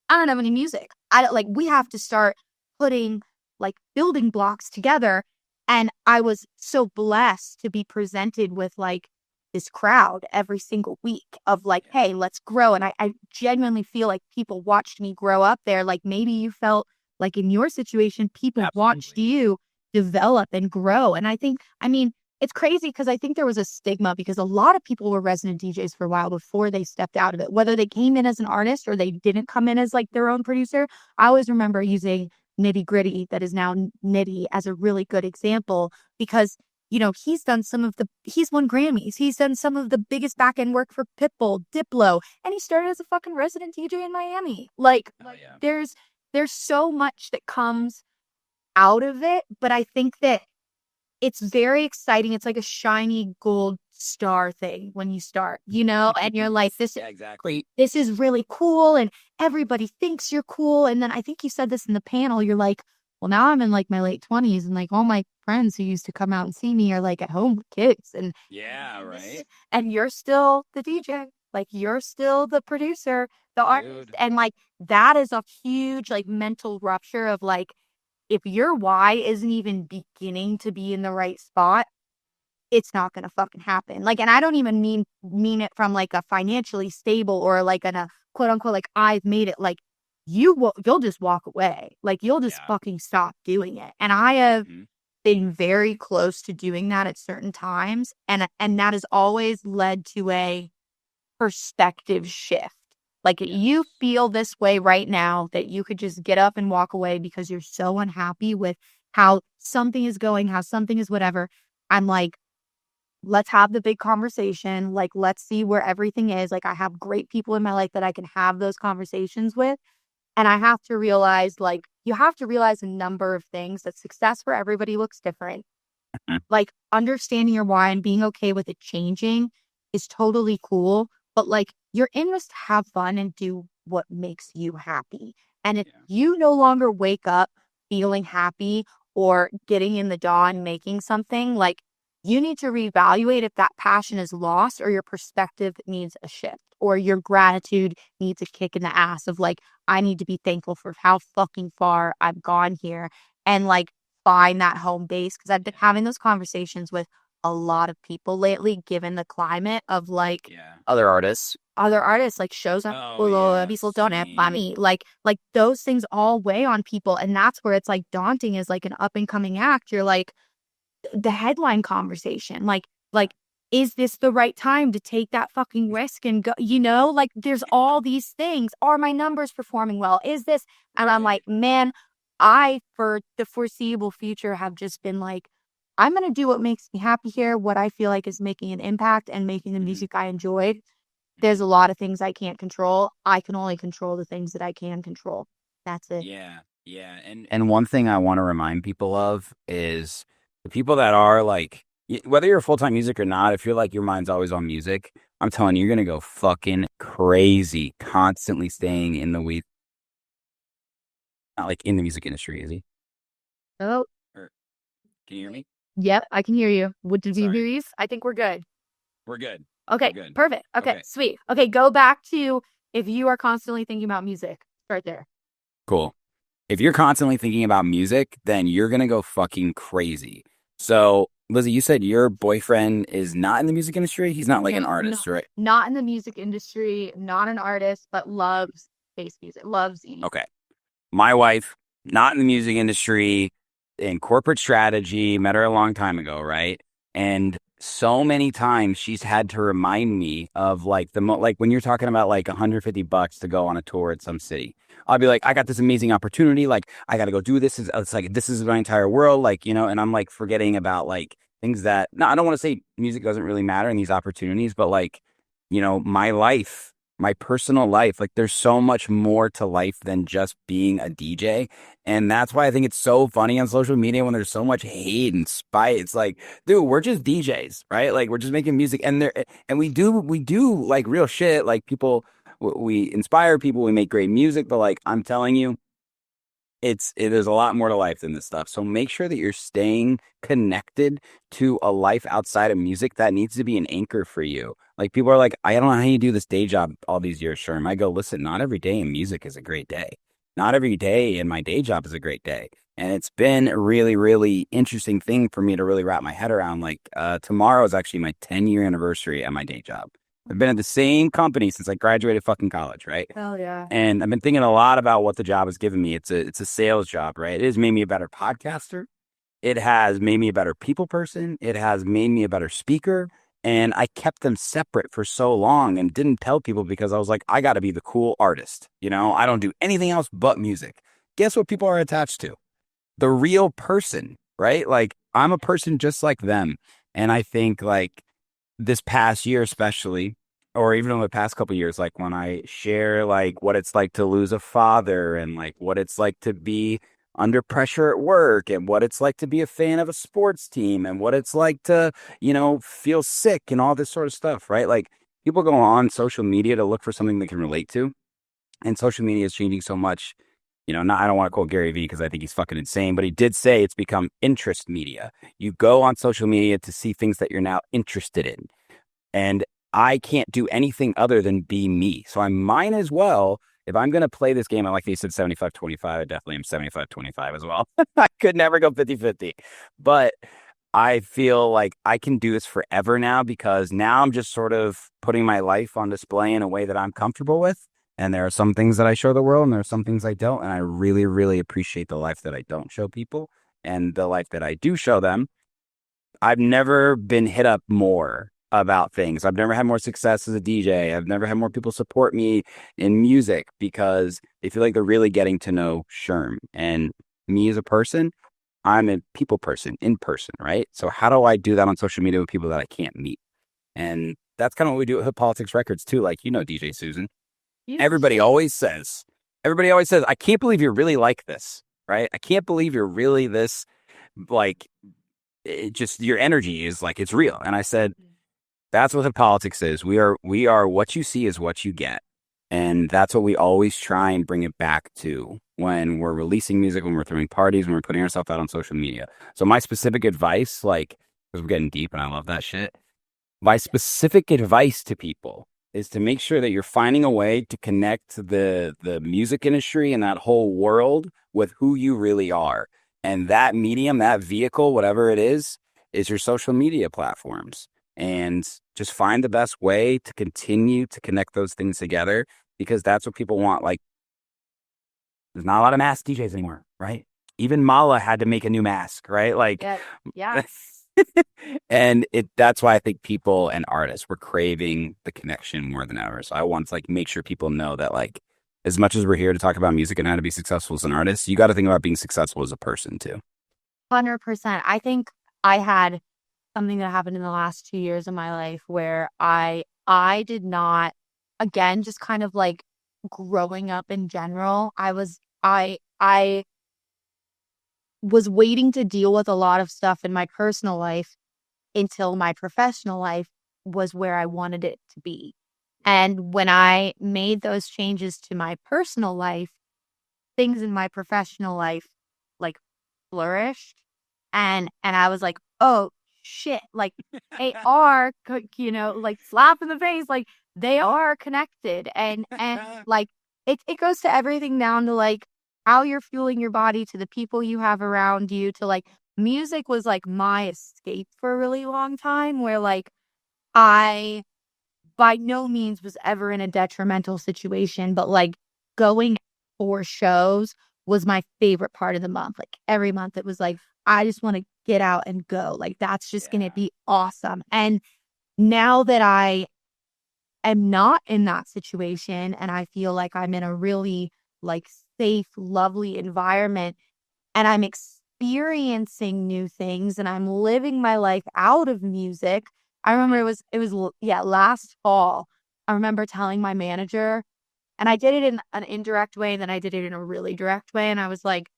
I don't have any music. I don't like, we have to start putting like building blocks together. And I was so blessed to be presented with like this crowd every single week of like, hey, let's grow. And I genuinely feel like people watched me grow up there. Like maybe you felt like in your situation, people watched you develop and grow. And I think, I mean, it's crazy because I think there was a stigma because a lot of people were resident DJs for a while before they stepped out of it, whether they came in as an artist or they didn't come in as like their own producer. I always remember using Nitty Gritty, that is now Nitty, as a really good example because he's done he's won Grammys. He's done some of the biggest back end work for Pitbull, Diplo, and he started as a fucking resident DJ in Miami. There's so much that comes out of it, but I think that it's very exciting. It's like a shiny gold star thing when you start, and you're like, exactly. This is really cool. And everybody thinks you're cool. And then I think you said this in the panel. You're like, well, now I'm in like my late 20s and like all my friends who used to come out and see me are like at home with kids. And yeah, right. And you're still the DJ. Like you're still the producer, the artist. And like that is a huge like mental rupture of like, if your why isn't even beginning to be in the right spot, it's not going to fucking happen. Like, and I don't even mean it from like a financially stable or like in a quote unquote, like I've made it. Like you'll just walk away. Like you'll just fucking stop doing it. And I have been very close to doing that at certain times. And that has always led to a perspective shift. Like you feel this way right now that you could just get up and walk away because you're so unhappy with how something is going, how something is whatever. I'm like, let's have the big conversation. Like, let's see where everything is. Like, I have great people in my life that I can have those conversations with. And I have to realize, like, you have to realize a number of things that success for everybody looks different. Like, understanding your why and being okay with it changing is totally cool. But like, you're in this to have fun and do what makes you happy. And if you no longer wake up feeling happy or getting in the dawn making something, like you need to reevaluate if that passion is lost or your perspective needs a shift or your gratitude needs a kick in the ass of like, I need to be thankful for how fucking far I've gone here and like find that home base. Cause I've been having those conversations with a lot of people lately, given the climate of like other artists like shows up people don't have money, like those things all weigh on people. And that's where it's like daunting as like an up and coming act. You're like the headline conversation, like is this the right time to take that fucking risk and go, like there's all these things. Are my numbers performing well? Is this? And I'm like, man, I for the foreseeable future have just been like, I'm going to do what makes me happy here, what I feel like is making an impact and making the music I enjoyed. There's a lot of things I can't control. I can only control the things that I can control. That's it. Yeah. And one thing I want to remind people of is the people that are like, whether you're full-time music or not, if you're like your mind's always on music, I'm telling you, you're going to go fucking crazy, constantly staying in the weeds. Not like in the music industry, is he? Oh. Can you hear me? Yep, I can hear you. What did you hear? I think we're good. We're good. Okay, We're good. Perfect. Okay, sweet. Okay, go back to if you are constantly thinking about music. Start there. Cool. If you're constantly thinking about music, then you're going to go fucking crazy. So, Lizzy, you said your boyfriend is not in the music industry? He's not like an artist, right? Not in the music industry, not an artist, but loves bass music, loves eating. Okay. My wife, not in the music industry, in corporate strategy, met her a long time ago, right? And so many times she's had to remind me of like like when you're talking about like $150 to go on a tour at some city. I'll be like, I got this amazing opportunity. Like, I got to go do this. It's like, this is my entire world. Like, and I'm like forgetting about like things that, no, I don't want to say music doesn't really matter in these opportunities, but like, my life, my personal life, like there's so much more to life than just being a DJ. And that's why I think it's so funny on social media when there's so much hate and spite. It's like, dude, we're just DJs, right? Like we're just making music and we do like real shit. Like people, we inspire people, we make great music, but like, I'm telling you, there's a lot more to life than this stuff. So make sure that you're staying connected to a life outside of music that needs to be an anchor for you. Like people are like, I don't know how you do this day job all these years, Sherm. I go, listen, not every day in music is a great day. not every day in my day job is a great day. And it's been a really, really interesting thing for me to really wrap my head around. Like, tomorrow is actually my 10-year anniversary at my day job. I've been at the same company since I graduated fucking college, right? Hell yeah. And I've been thinking a lot about what the job has given me. It's a sales job, right? It has made me a better podcaster. It has made me a better people person. It has made me a better speaker. And I kept them separate for so long and didn't tell people because I was like, I got to be the cool artist. I don't do anything else but music. Guess what people are attached to? The real person, right? Like, I'm a person just like them. And I think, like, this past year, especially, or even over the past couple of years, like when I share like what it's like to lose a father and like what it's like to be under pressure at work and what it's like to be a fan of a sports team and what it's like to, feel sick and all this sort of stuff, right? Like, people go on social media to look for something they can relate to. And social media is changing so much. I don't want to quote Gary Vee because I think he's fucking insane, but he did say it's become interest media. You go on social media to see things that you're now interested in. And I can't do anything other than be me. So I might as well, if I'm going to play this game, I like they said 75-25. I definitely am 75-25 as well. I could never go 50-50. But I feel like I can do this forever now because now I'm just sort of putting my life on display in a way that I'm comfortable with. And there are some things that I show the world and there are some things I don't. And I really, really appreciate the life that I don't show people and the life that I do show them. I've never been hit up more about things. I've never had more success as a DJ. I've never had more people support me in music because they feel like they're really getting to know Sherm. And me as a person, I'm a people person in person, right? So how do I do that on social media with people that I can't meet? And that's kind of what we do at Hip Politics Records too. Like, DJ Susan. Everybody always says, I can't believe you're really like this, right? I can't believe you're really this, like, just your energy is like, it's real. And I said, that's what the politics is. We are what you see is what you get. And that's what we always try and bring it back to when we're releasing music, when we're throwing parties, when we're putting ourselves out on social media. So my specific advice, like, because we're getting deep and I love that shit. My specific advice to people is to make sure that you're finding a way to connect the music industry and that whole world with who you really are. And that medium, that vehicle, whatever it is your social media platforms. And just find the best way to continue to connect those things together because that's what people want. Like, there's not a lot of mask DJs anymore, right? Even Mala had to make a new mask, right? Like, yeah. And that's why I think people and artists were craving the connection more than ever. So I want to make sure people know that, like, as much as we're here to talk about music and how to be successful as an artist, you got to think about being successful as a person too. 100%. I think I had something that happened in the last 2 years of my life where I did not, again, just kind of like growing up in general, I was waiting to deal with a lot of stuff in my personal life until my professional life was where I wanted it to be. And when I made those changes to my personal life, things in my professional life like flourished. And I was like, oh shit, like they are, like slap in the face, like they are connected. And like it goes to everything down to like how you're fueling your body, to the people you have around you, to like music was like my escape for a really long time where like I by no means was ever in a detrimental situation, but like going for shows was my favorite part of the month. Like every month it was like, I just want to get out and go. Like that's just going to be awesome. And now that I am not in that situation and I feel like I'm in a really like safe, lovely environment and I'm experiencing new things and I'm living my life out of music. I remember it was last fall. I remember telling my manager, and I did it in an indirect way, and then I did it in a really direct way. And I was like,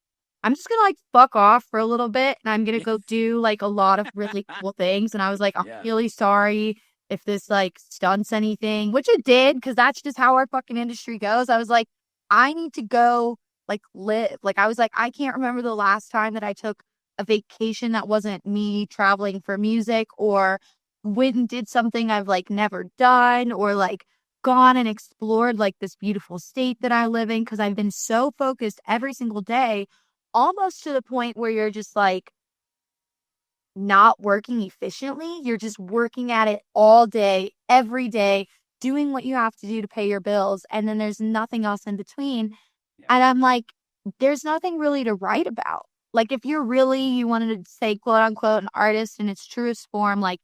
I'm just gonna like fuck off for a little bit and I'm gonna go do like a lot of really cool things. And I was like, I'm really sorry if this like stunts anything, which it did, because that's just how our fucking industry goes. I was like, I need to go like live. Like I was like, I can't remember the last time that I took a vacation that wasn't me traveling for music or went and did something I've like never done or like gone and explored like this beautiful state that I live in because I've been so focused every single day, almost to the point where you're just like not working efficiently. You're just working at it all day, every day, doing what you have to do to pay your bills. And then there's nothing else in between. Yeah. And I'm like, there's nothing really to write about. Like, if you're really, you wanted to say, quote unquote, an artist in its truest form, like,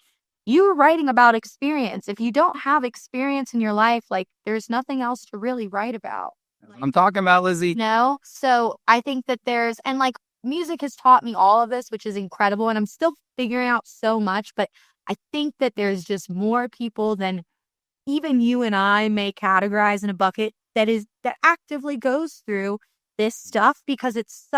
you were writing about experience. If you don't have experience in your life, like, there's nothing else to really write about. I'm talking about, Lizzy. No. So I think that and like, music has taught me all of this, which is incredible. And I'm still figuring out so much, but I think that there's just more people than even you and I may categorize in a bucket that actively goes through this stuff because it's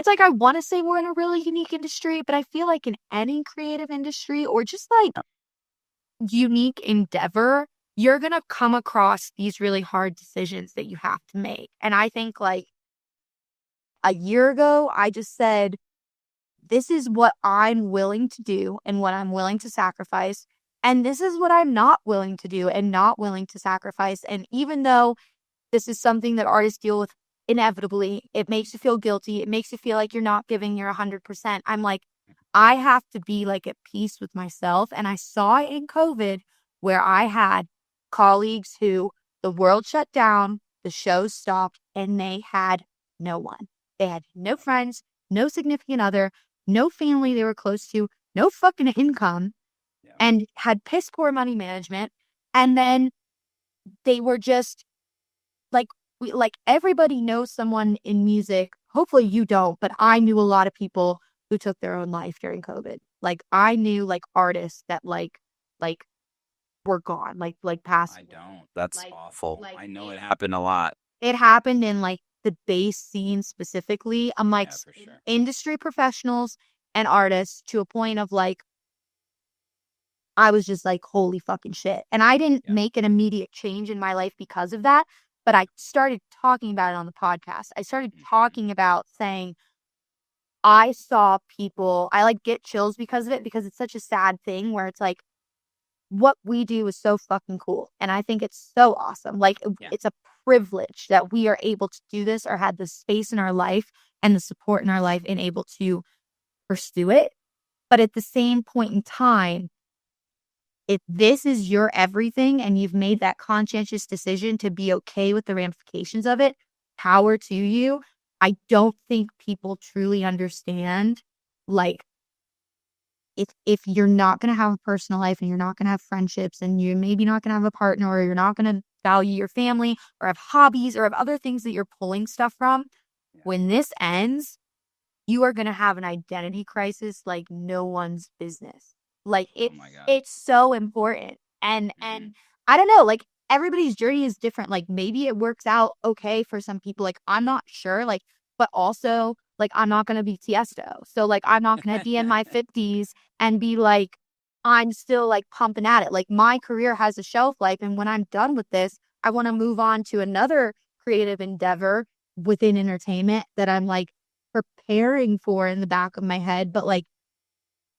like, I want to say we're in a really unique industry, but I feel like in any creative industry or just like unique endeavor, you're going to come across these really hard decisions that you have to make. And I think like a year ago, I just said, this is what I'm willing to do and what I'm willing to sacrifice. And this is what I'm not willing to do and not willing to sacrifice. And even though this is something that artists deal with inevitably, it makes you feel guilty. It makes you feel like you're not giving your 100%. I'm like, I have to be like at peace with myself. And I saw it in COVID where I had colleagues who the world shut down, the shows stopped, and they had no one. They had no friends, no significant other, no family they were close to, no fucking income, and had piss poor money management. And then they were just like, like everybody knows someone in music. Hopefully you don't, but I knew a lot of people who took their own life during COVID. Like, I knew like artists that like were gone, like passed. I don't. That's Like- awful. like I know it happened a lot. It happened in like the bass scene specifically. I'm like, Yeah, for sure. industry professionals and artists to a point of like, I was just like, holy fucking shit. And I didn't Yeah. make an immediate change in my life because of that, but I started talking about it on the podcast. I started talking about saying, I saw people, I like get chills because of it, because it's such a sad thing where it's like, what we do is so fucking cool. And I think it's so awesome. Like, Yeah. it's a privilege that we are able to do this or had the space in our life and the support in our life and able to pursue it. But at the same point in time, if this is your everything and you've made that conscientious decision to be okay with the ramifications of it, power to you. I don't think people truly understand, like, if you're not going to have a personal life and you're not going to have friendships and you're maybe not going to have a partner or you're not going to value your family or have hobbies or have other things that you're pulling stuff from, when this ends, you are going to have an identity crisis like no one's business. Like, Oh my God. it's so important. And I don't know, like, everybody's journey is different. Like, maybe it works out okay for some people. Like, I'm not sure. Like, but also, like, I'm not going to be Tiesto. So, like, I'm not going to be in my 50s and be like, I'm still like pumping at it. Like, my career has a shelf life. And when I'm done with this, I want to move on to another creative endeavor within entertainment that I'm like preparing for in the back of my head. But like,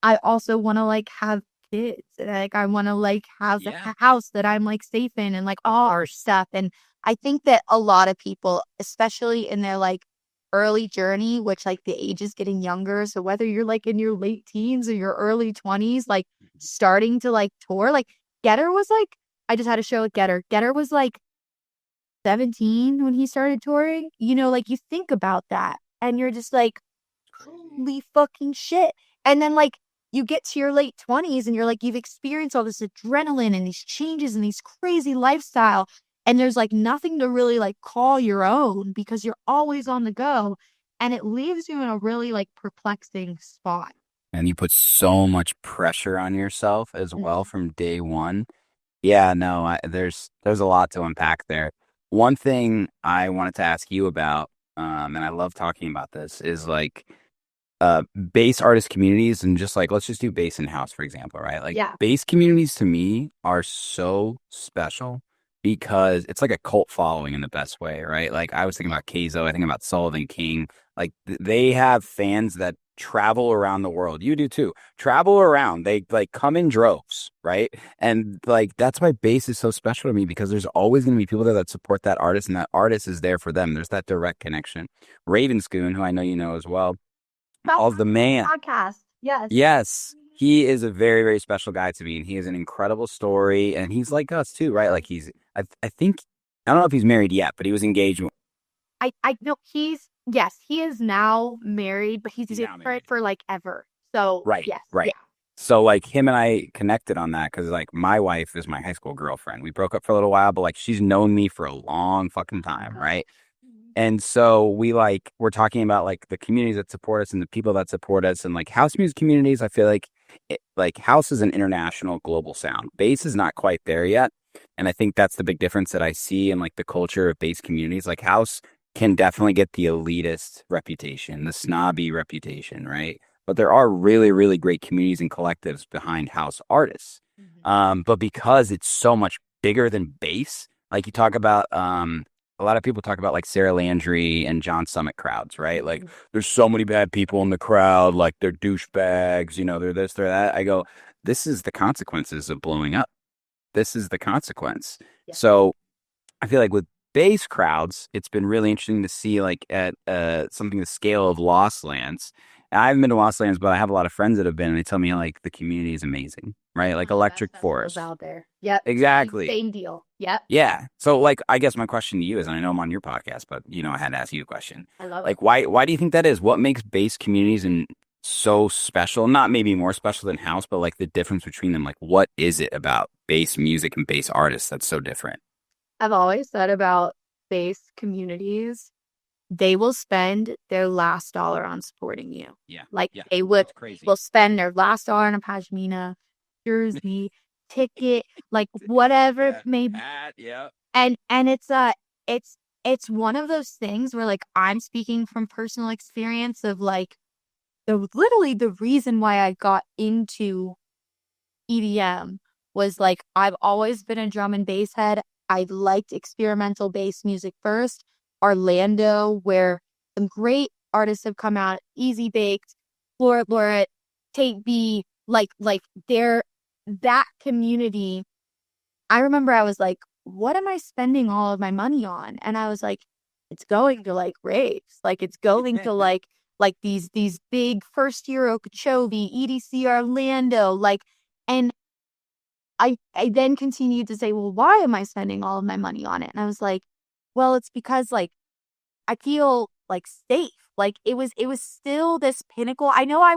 I also want to like have kids. Like, I want to like have Yeah. a house that I'm like safe in and like all our stuff. And I think that a lot of people, especially in their like early journey, which like the age is getting younger. So whether you're like in your late teens or your early 20s, like starting to like tour, like Getter was like, I just had a show with Getter. Getter was like 17 when he started touring. You know, like, you think about that and you're just like, holy fucking shit. And then like you get to your late 20s and you're like, you've experienced all this adrenaline and these changes and these crazy lifestyle. And there's like nothing to really like call your own because you're always on the go. And it leaves you in a really like perplexing spot. And you put so much pressure on yourself as well from day one. Yeah, no, there's a lot to unpack there. One thing I wanted to ask you about, and I love talking about this, is like bass artist communities, and just like, let's just do bass in house, for example, right? Like, Yeah. bass communities to me are so special because it's like a cult following in the best way, right? Like, I was thinking about Keizo, I think about Sullivan King. Like, they have fans that travel around the world. You do too. Travel around. They like come in droves, right? And like that's why bass is so special to me because there's always going to be people there that support that artist, and that artist is there for them. There's that direct connection. Ravenscoon, who I know you know as well, About calls the man. podcast. Yes. Yes, he is a very, very special guy to me, and he has an incredible story, and he's like us too, right? Like I think, I don't know if he's married yet, but he was engaged. I know yes, he is now married, but he's He's been now married married. for like ever. So Right, yes, right. yeah. So like him and I connected on that because like my wife is my high school girlfriend. We broke up for a little while, but like she's known me for a long fucking time, right? And so we're talking about like the communities that support us and the people that support us and like house music communities. I feel like like house is an international global sound. Bass is not quite there yet. And I think that's the big difference that I see in like the culture of bass communities. Like house can definitely get the elitist reputation, the snobby reputation, right? But there are really, really great communities and collectives behind house artists. But because it's so much bigger than bass, like you talk about, a lot of people talk about like Sarah Landry and John Summit crowds, right? Like there's so many bad people in the crowd, like they're douchebags, they're this, they're that. I go, this is the consequences of blowing up. This is the consequence. Yeah. So I feel like with bass crowds, it's been really interesting to see like at something the scale of Lost Lands. I haven't been to Lost Lands, but I have a lot of friends that have been, and they tell me like the community is amazing, right? Like Electric Forest. Out there. Yep. Exactly. Same deal. Yep. Yeah. So like I guess my question to you is, and I know I'm on your podcast, but I had to ask you a question. I love Like it. why do you think that is? What makes bass communities and so special? Not maybe more special than house, but like the difference between them. Like what is it about bass music and bass artists that's so different? I've always said about bass communities, they will spend their last dollar on supporting you. Yeah. Like Yeah. they That's crazy. will spend their last dollar on a pashmina, jersey, ticket, like whatever Yeah. maybe. Hat, yeah. And it's it's one of those things where like I'm speaking from personal experience of like literally the reason why I got into EDM was like I've always been a drum and bass head. I liked experimental bass music first. Orlando, where some great artists have come out, Easy Baked, Flora Lauret, Tate B, like they're that community. I remember I was like, what am I spending all of my money on? And I was like, it's going to like raves. Like it's going to like these big first year Okeechobee, EDC Orlando, like and I then continued to say, well, why am I spending all of my money on it? And I was like, well, it's because like I feel like safe. Like it was still this pinnacle. I know I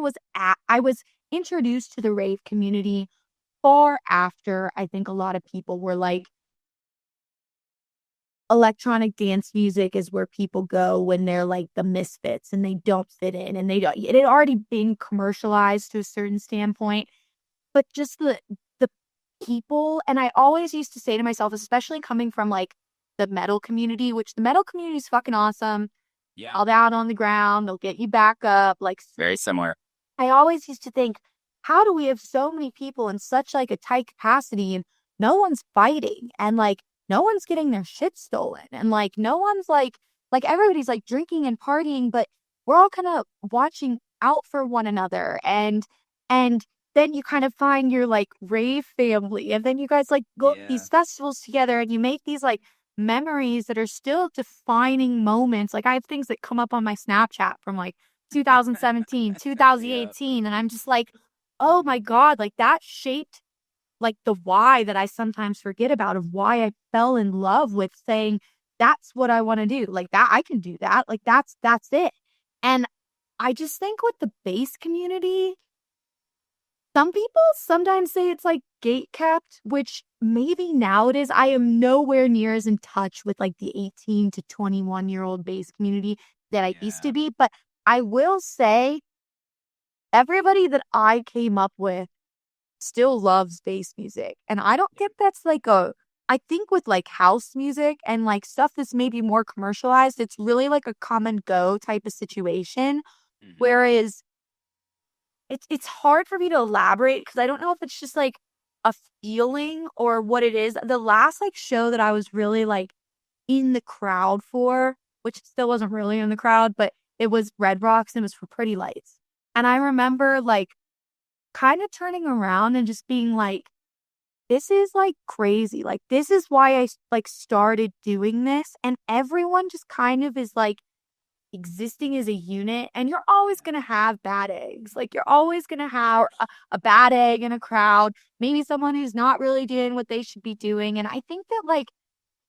was introduced to the rave community far after I think a lot of people were like electronic dance music is where people go when they're like the misfits and they don't fit in and it had already been commercialized to a certain standpoint. But just the people, and I always used to say to myself, especially coming from like the metal community, which the metal community is fucking awesome. Yeah. All down on the ground, they'll get you back up. Like Very similar. I always used to think, how do we have so many people in such like a tight capacity and no one's fighting and like no one's getting their shit stolen and like no one's like everybody's like drinking and partying, but we're all kind of watching out for one another and then you kind of find your like rave family and then you guys like go to these festivals together and you make these like memories that are still defining moments. Like I have things that come up on my Snapchat from like 2017, 2018, and I'm just like, oh my God, like that shaped like the why that I sometimes forget about of why I fell in love with saying that's what I want to do. Like that I can do that. Like that's it. And I just think with the bass community, some people sometimes say it's like gate kept, which maybe now it is. I am nowhere near as in touch with like the 18 to 21-year-old bass community that I used to be. But I will say everybody that I came up with still loves bass music. And I don't get that's like I think with like house music and like stuff that's maybe more commercialized, it's really like a come and go type of situation. Whereas it's hard for me to elaborate because I don't know if it's just like a feeling or what it is. The last like show that I was really like in the crowd for, which still wasn't really in the crowd, but it was Red Rocks and it was for Pretty Lights. And I remember like kind of turning around and just being like, this is like crazy. Like, this is why I like started doing this. And everyone just kind of is like existing as a unit. And you're always going to have bad eggs. Like, you're always going to have a bad egg in a crowd. Maybe someone who's not really doing what they should be doing. And I think that like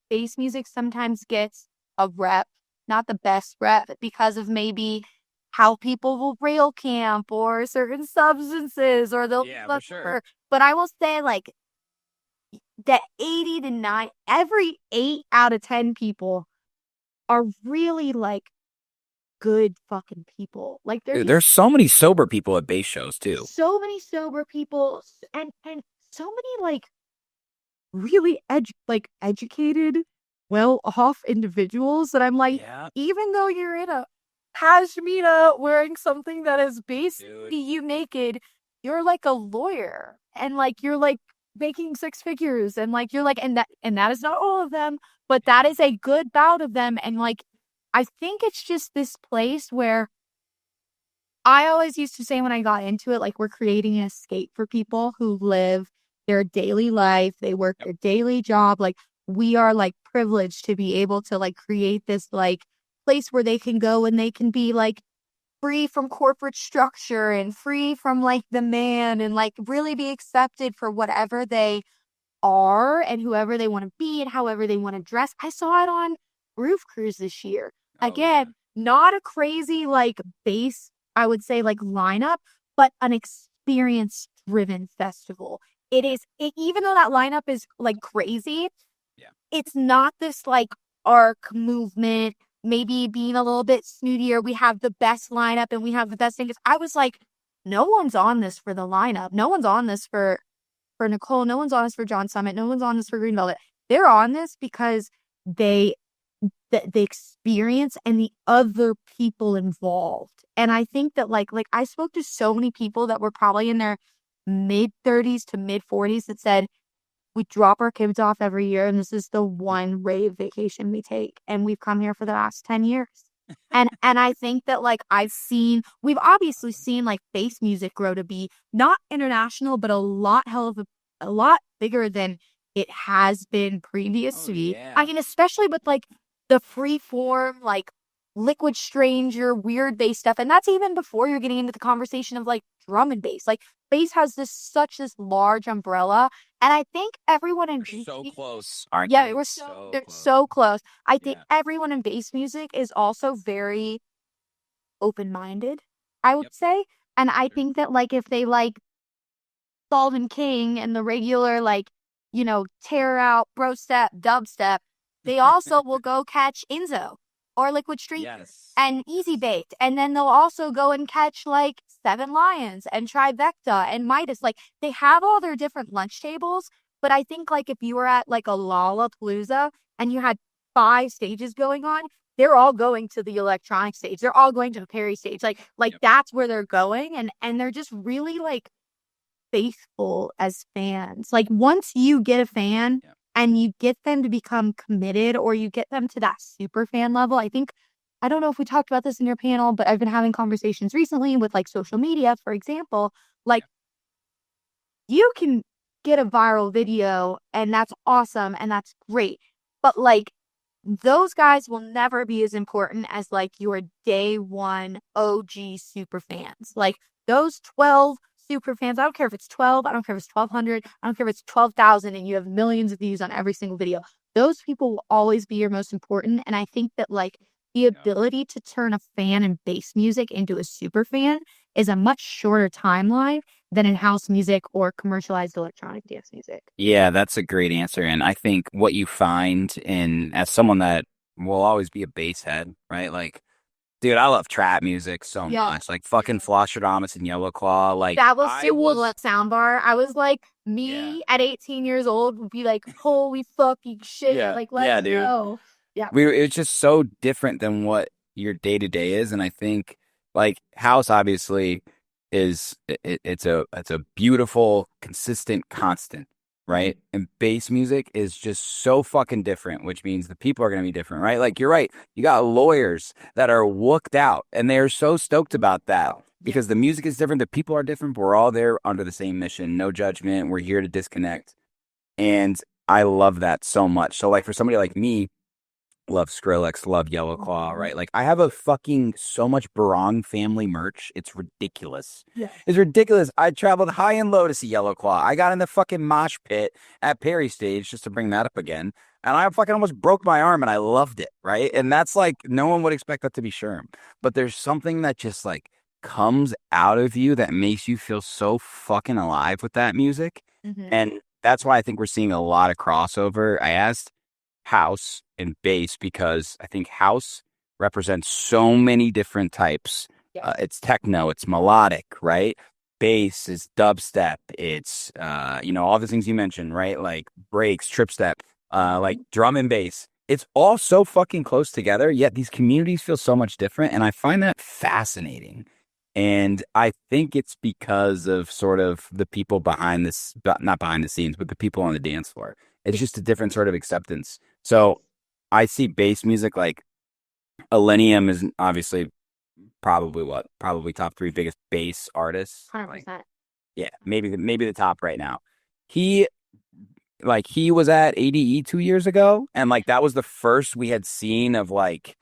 bass music sometimes gets a rep, not the best rep, because of maybe how people will rail camp or certain substances or they'll For sure. But I will say like that 80 to 9, every 8 out of 10 people are really like good fucking people. Like they're Dude, just there's so many sober people at bass shows too. so many sober people and so many like really educated, well off individuals that I'm like, Yeah. even though you're in a pashmina wearing something that is basically Dude. you naked, you're like a lawyer and like you're like making 6 figures and like you're like and that is not all of them, but that is a good bout of them. And like I think it's just this place where I always used to say when I got into it, like, we're creating an escape for people who live their daily life, they work their daily job. Like, we are like privileged to be able to like create this like place where they can go and they can be like free from corporate structure and free from like the man and like really be accepted for whatever they are and whoever they want to be and however they want to dress. I saw it on Roof Cruise this year. Again, not a crazy like base, I would say like lineup, but an experience driven festival. Even though that lineup is like crazy, it's not this like arc movement, maybe being a little bit snootier. We have the best lineup and we have the best things. I was like, no one's on this for the lineup. No one's on this for Nicole. No one's on this for John Summit. No one's on this for Green Velvet. They're on this because they the experience and the other people involved. And I think that like I spoke to so many people that were probably in their mid 30s to mid 40s that said we drop our kids off every year and this is the one rave vacation we take and we've come here for the last 10 years. And I think that like we've obviously seen like bass music grow to be not international but a lot bigger than it has been previously. I mean, especially with like the free form like Liquid Stranger weird bass stuff, and that's even before you're getting into the conversation of like drum and bass. Like bass has this large umbrella, and I think everyone in So close. yeah, we're so close. I think everyone in bass music is also very open-minded, I would say. And I think that like if they like Solvin King and the regular like, tear out bro step, dubstep, they also will go catch Enzo or Liquid Street and Easy Baked. And then they'll also go and catch like Seven Lions and Trivecta and Midas. Like they have all their different lunch tables. But I think like if you were at like a Lollapalooza and you had 5 stages going on, they're all going to the electronic stage. They're all going to a Perry stage. Like that's where they're going. And they're just really like faithful as fans. Like once you get a fan and you get them to become committed or you get them to that super fan level, I don't know if we talked about this in your panel, but I've been having conversations recently with like social media, for example, like you can get a viral video and that's awesome and that's great. But like those guys will never be as important as like your day one OG super fans. Like those 12 super fans, I don't care if it's 12, I don't care if it's 1,200, I don't care if it's 12,000 and you have millions of views on every single video. Those people will always be your most important. And I think that like the ability to turn a fan in bass music into a super fan is a much shorter timeline than in house music or commercialized electronic dance music. Yeah, that's a great answer. And I think what you find as someone that will always be a bass head, right? Like, dude, I love trap music so much. Like fucking Flosstradamus and Yellow Claw. Like that was soundbar. I was like, at 18 years old would be like, holy fucking shit. Yeah. Like, let's go. Yeah. It's just so different than what your day to day is. And I think like house obviously it's a beautiful, consistent, constant, right? And bass music is just so fucking different, which means the people are going to be different, right? Like you're right. You got lawyers that are whooked out and they're so stoked about that. because the music is different, the people are different, but we're all there under the same mission, no judgment. We're here to disconnect. And I love that so much. So like for somebody like me, love Skrillex, love Yellow Claw, right? Like I have a fucking so much Barong family merch. It's ridiculous. Yeah. It's ridiculous. I traveled high and low to see Yellow Claw. I got in the fucking mosh pit at Perry Stage, just to bring that up again. And I fucking almost broke my arm and I loved it, right? And that's like, no one would expect that to be Sherm. But there's something that just like comes out of you that makes you feel so fucking alive with that music. Mhm. And that's why I think we're seeing a lot of crossover. I asked house and bass because I think house represents so many different types. Yeah. It's techno, it's melodic, right? Bass is dubstep. It's all the things you mentioned, right? Like breaks, trip step, like drum and bass. It's all so fucking close together, yet these communities feel so much different, and I find that fascinating. And I think it's because of sort of the people behind this, not behind the scenes, but the people on the dance floor. It's just a different sort of acceptance. So I see bass music like Illenium is obviously probably top 3 biggest bass artists. 100%. Yeah, maybe the top right now. He was at ADE 2 years ago, and like that was the first we had seen of like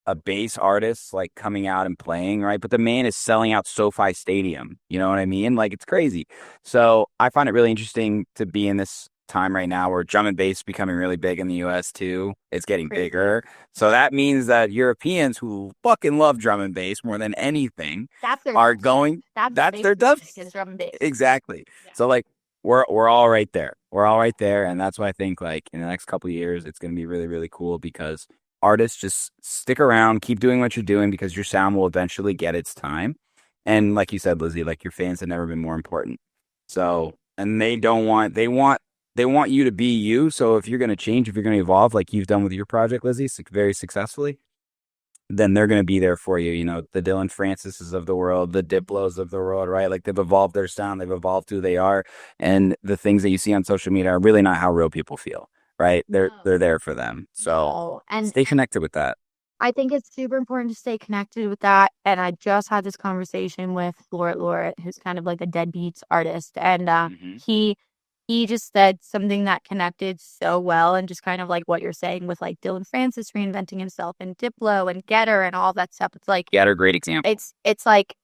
a bass artist like coming out and playing, right? But the man is selling out SoFi Stadium. You know what I mean? Like it's crazy. So I find it really interesting to be in this time right now where drum and bass is becoming really big in the US too. It's getting Crazy. bigger. So that means that Europeans who fucking love drum and bass more than anything That's their are going, that's their dub. Is drum and bass. Exactly. Yeah. So like we're all right there. We're all right there. And that's why I think like in the next couple of years, it's going to be really, really cool because artists just stick around, keep doing what you're doing because your sound will eventually get its time. And like you said, Lizzy, like your fans have never been more important. So, and they want you to be you. So if you're going to change, if you're going to evolve, like you've done with your project, Lizzy, very successfully, then they're going to be there for you. You know, the Dylan Francises of the world, the Diplos of the world, right? Like they've evolved their sound, they've evolved who they are. And the things that you see on social media are really not how real people feel, right? They're there for them. So and stay connected with that. I think it's super important to stay connected with that. And I just had this conversation with Lord, who's kind of like a deadbeats artist. And he just said something that connected so well, and just kind of like what you're saying with like Dylan Francis reinventing himself and Diplo and Getter and all that stuff. It's like Getter, great example. It's like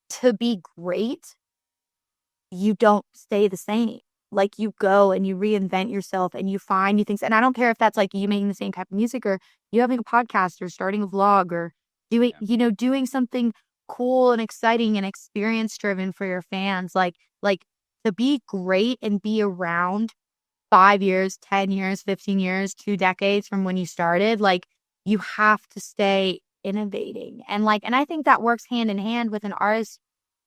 to be great, you don't stay the same. Like you go and you reinvent yourself and you find new things. And I don't care if that's like you making the same type of music or you having a podcast or starting a vlog or doing something cool and exciting and experience driven for your fans. Like to be great and be around 5 years, 10 years, 15 years, 2 decades from when you started, like you have to stay innovating. And I think that works hand in hand with an artist,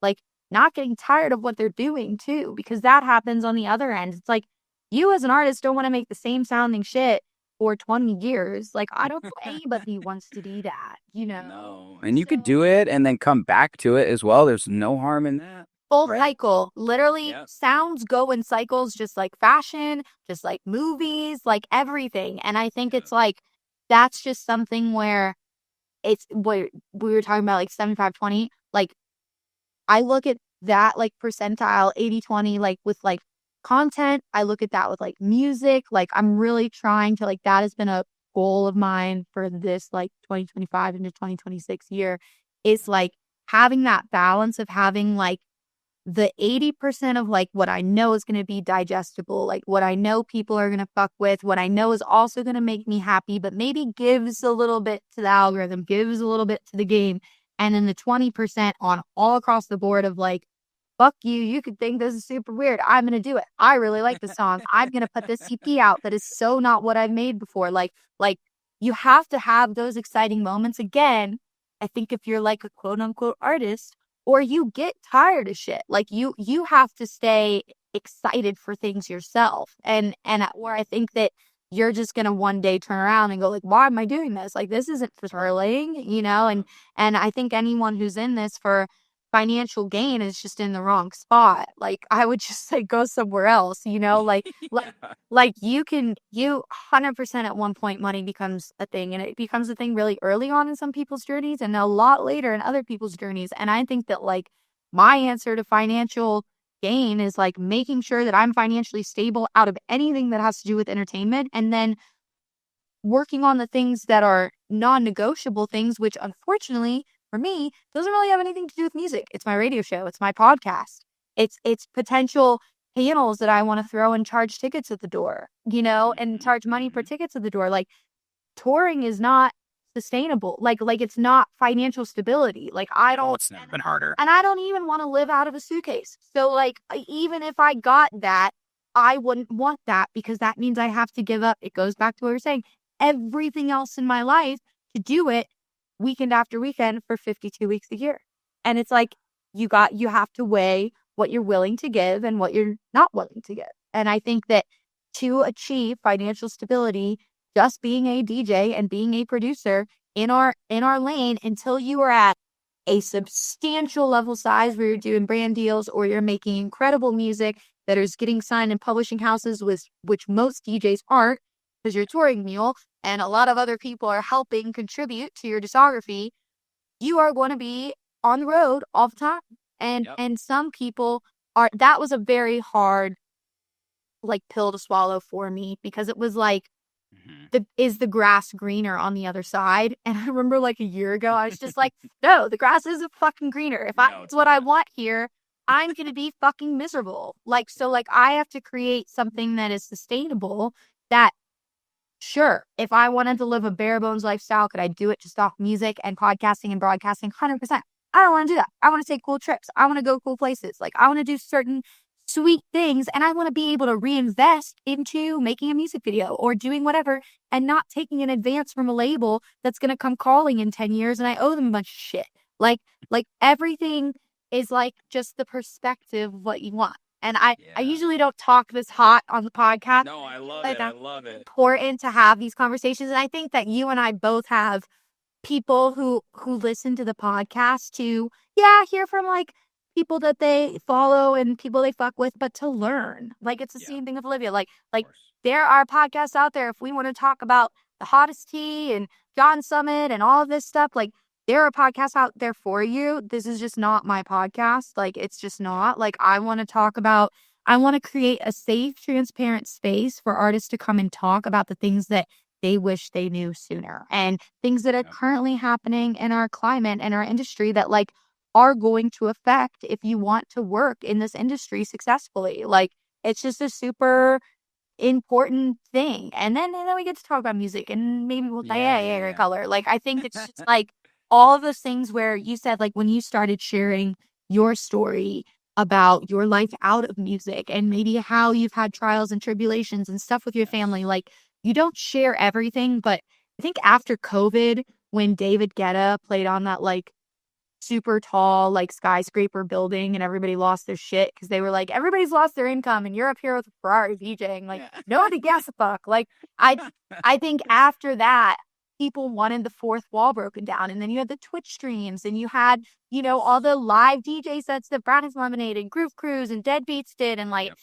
like not getting tired of what they're doing too, because that happens on the other end. It's like you as an artist don't want to make the same sounding shit for 20 years. Like I don't know anybody wants to do that, No. And you could do it and then come back to it as well. There's no harm in that. Full cycle. Literally, sounds go in cycles, just like fashion, just like movies, like everything. And I think it's like that's just something where it's what we were talking about, like 75-20. Like I look at that like percentile 80-20, like with like content. I look at that with like music. Like I'm really trying to, like, that has been a goal of mine for this like 2025 into 2026 year, is like having that balance of having like the 80% of like what I know is going to be digestible, like what I know people are going to fuck with, what I know is also going to make me happy, but maybe gives a little bit to the algorithm, gives a little bit to the game. And then the 20% on all across the board of like, fuck you, you could think this is super weird. I'm going to do it. I really like the song. I'm going to put this CP out that is so not what I've made before. Like you have to have those exciting moments. Again, I think if you're like a quote unquote artist, or you get tired of shit, like you have to stay excited for things yourself. And where I think that you're just going to one day turn around and go like, why am I doing this? Like, this isn't thrilling, and I think anyone who's in this for financial gain is just in the wrong spot. Like I would just say go somewhere else, you know, like you 100% at one point money becomes a thing, and it becomes a thing really early on in some people's journeys and a lot later in other people's journeys. And I think that like my answer to financial gain is like making sure that I'm financially stable out of anything that has to do with entertainment, and then working on the things that are non-negotiable things, which unfortunately for me doesn't really have anything to do with music. It's my radio show, it's my podcast, it's potential panels that I want to throw and charge tickets at the door, you know, and charge money per tickets at the door. Like touring is not sustainable. Like it's not financial stability. Like I don't, It's never been harder. and I don't even want to live out of a suitcase. So like even if I got that, I wouldn't want that because that means I have to give up. It goes back to what we were saying, everything else in my life to do it weekend after weekend for 52 weeks a year. And it's like you have to weigh what you're willing to give and what you're not willing to give. And I think that to achieve financial stability, just being a DJ and being a producer in our lane until you are at a substantial level size where you're doing brand deals or you're making incredible music that is getting signed in publishing houses, with which most DJs aren't, because you're a touring mule and a lot of other people are helping contribute to your discography, you are going to be on the road all the time. And some people are, that was a very hard like pill to swallow for me, because it was like, is the grass greener on the other side? And I remember like a year ago, I was just like, no, the grass isn't fucking greener. If it's what I want here, I'm going to be fucking miserable. Like, so like I have to create something that is sustainable, that sure, if I wanted to live a bare bones lifestyle, could I do it just off music and podcasting and broadcasting? 100%. I don't want to do that. I want to take cool trips. I want to go cool places. Like I want to do certain sweet things, and I want to be able to reinvest into making a music video or doing whatever, and not taking an advance from a label that's going to come calling in 10 years and I owe them a bunch of shit. Like everything is like just the perspective of what you want. And I usually don't talk this hot on the podcast. No, I love it. I love it. Important to have these conversations. And I think that you and I both have people who listen to the podcast to hear from like people that they follow and people they fuck with, but to learn. Like it's the same thing with Olivia. Like there are podcasts out there, if we want to talk about the hottest tea and John Summit and all of this stuff, like there are podcasts out there for you. This is just not my podcast. Like it's just not. Like I want to create a safe, transparent space for artists to come and talk about the things that they wish they knew sooner, and things that are currently happening in our climate and our industry that like are going to affect if you want to work in this industry successfully. Like it's just a super important thing. And then we get to talk about music, and maybe we'll color. Like I think it's just like all of those things where you said like when you started sharing your story about your life out of music and maybe how you've had trials and tribulations and stuff with your family, like you don't share everything. But I think after COVID, when David Guetta played on that like super tall like skyscraper building and everybody lost their shit because they were like, everybody's lost their income and you're up here with a Ferrari DJing, like nobody gives a fuck. Like I think after that people wanted the fourth wall broken down, and then you had the Twitch streams, and you had, you know, all the live DJ sets that Brownie's Lemonade and Groove Cruise and Deadbeats did, and like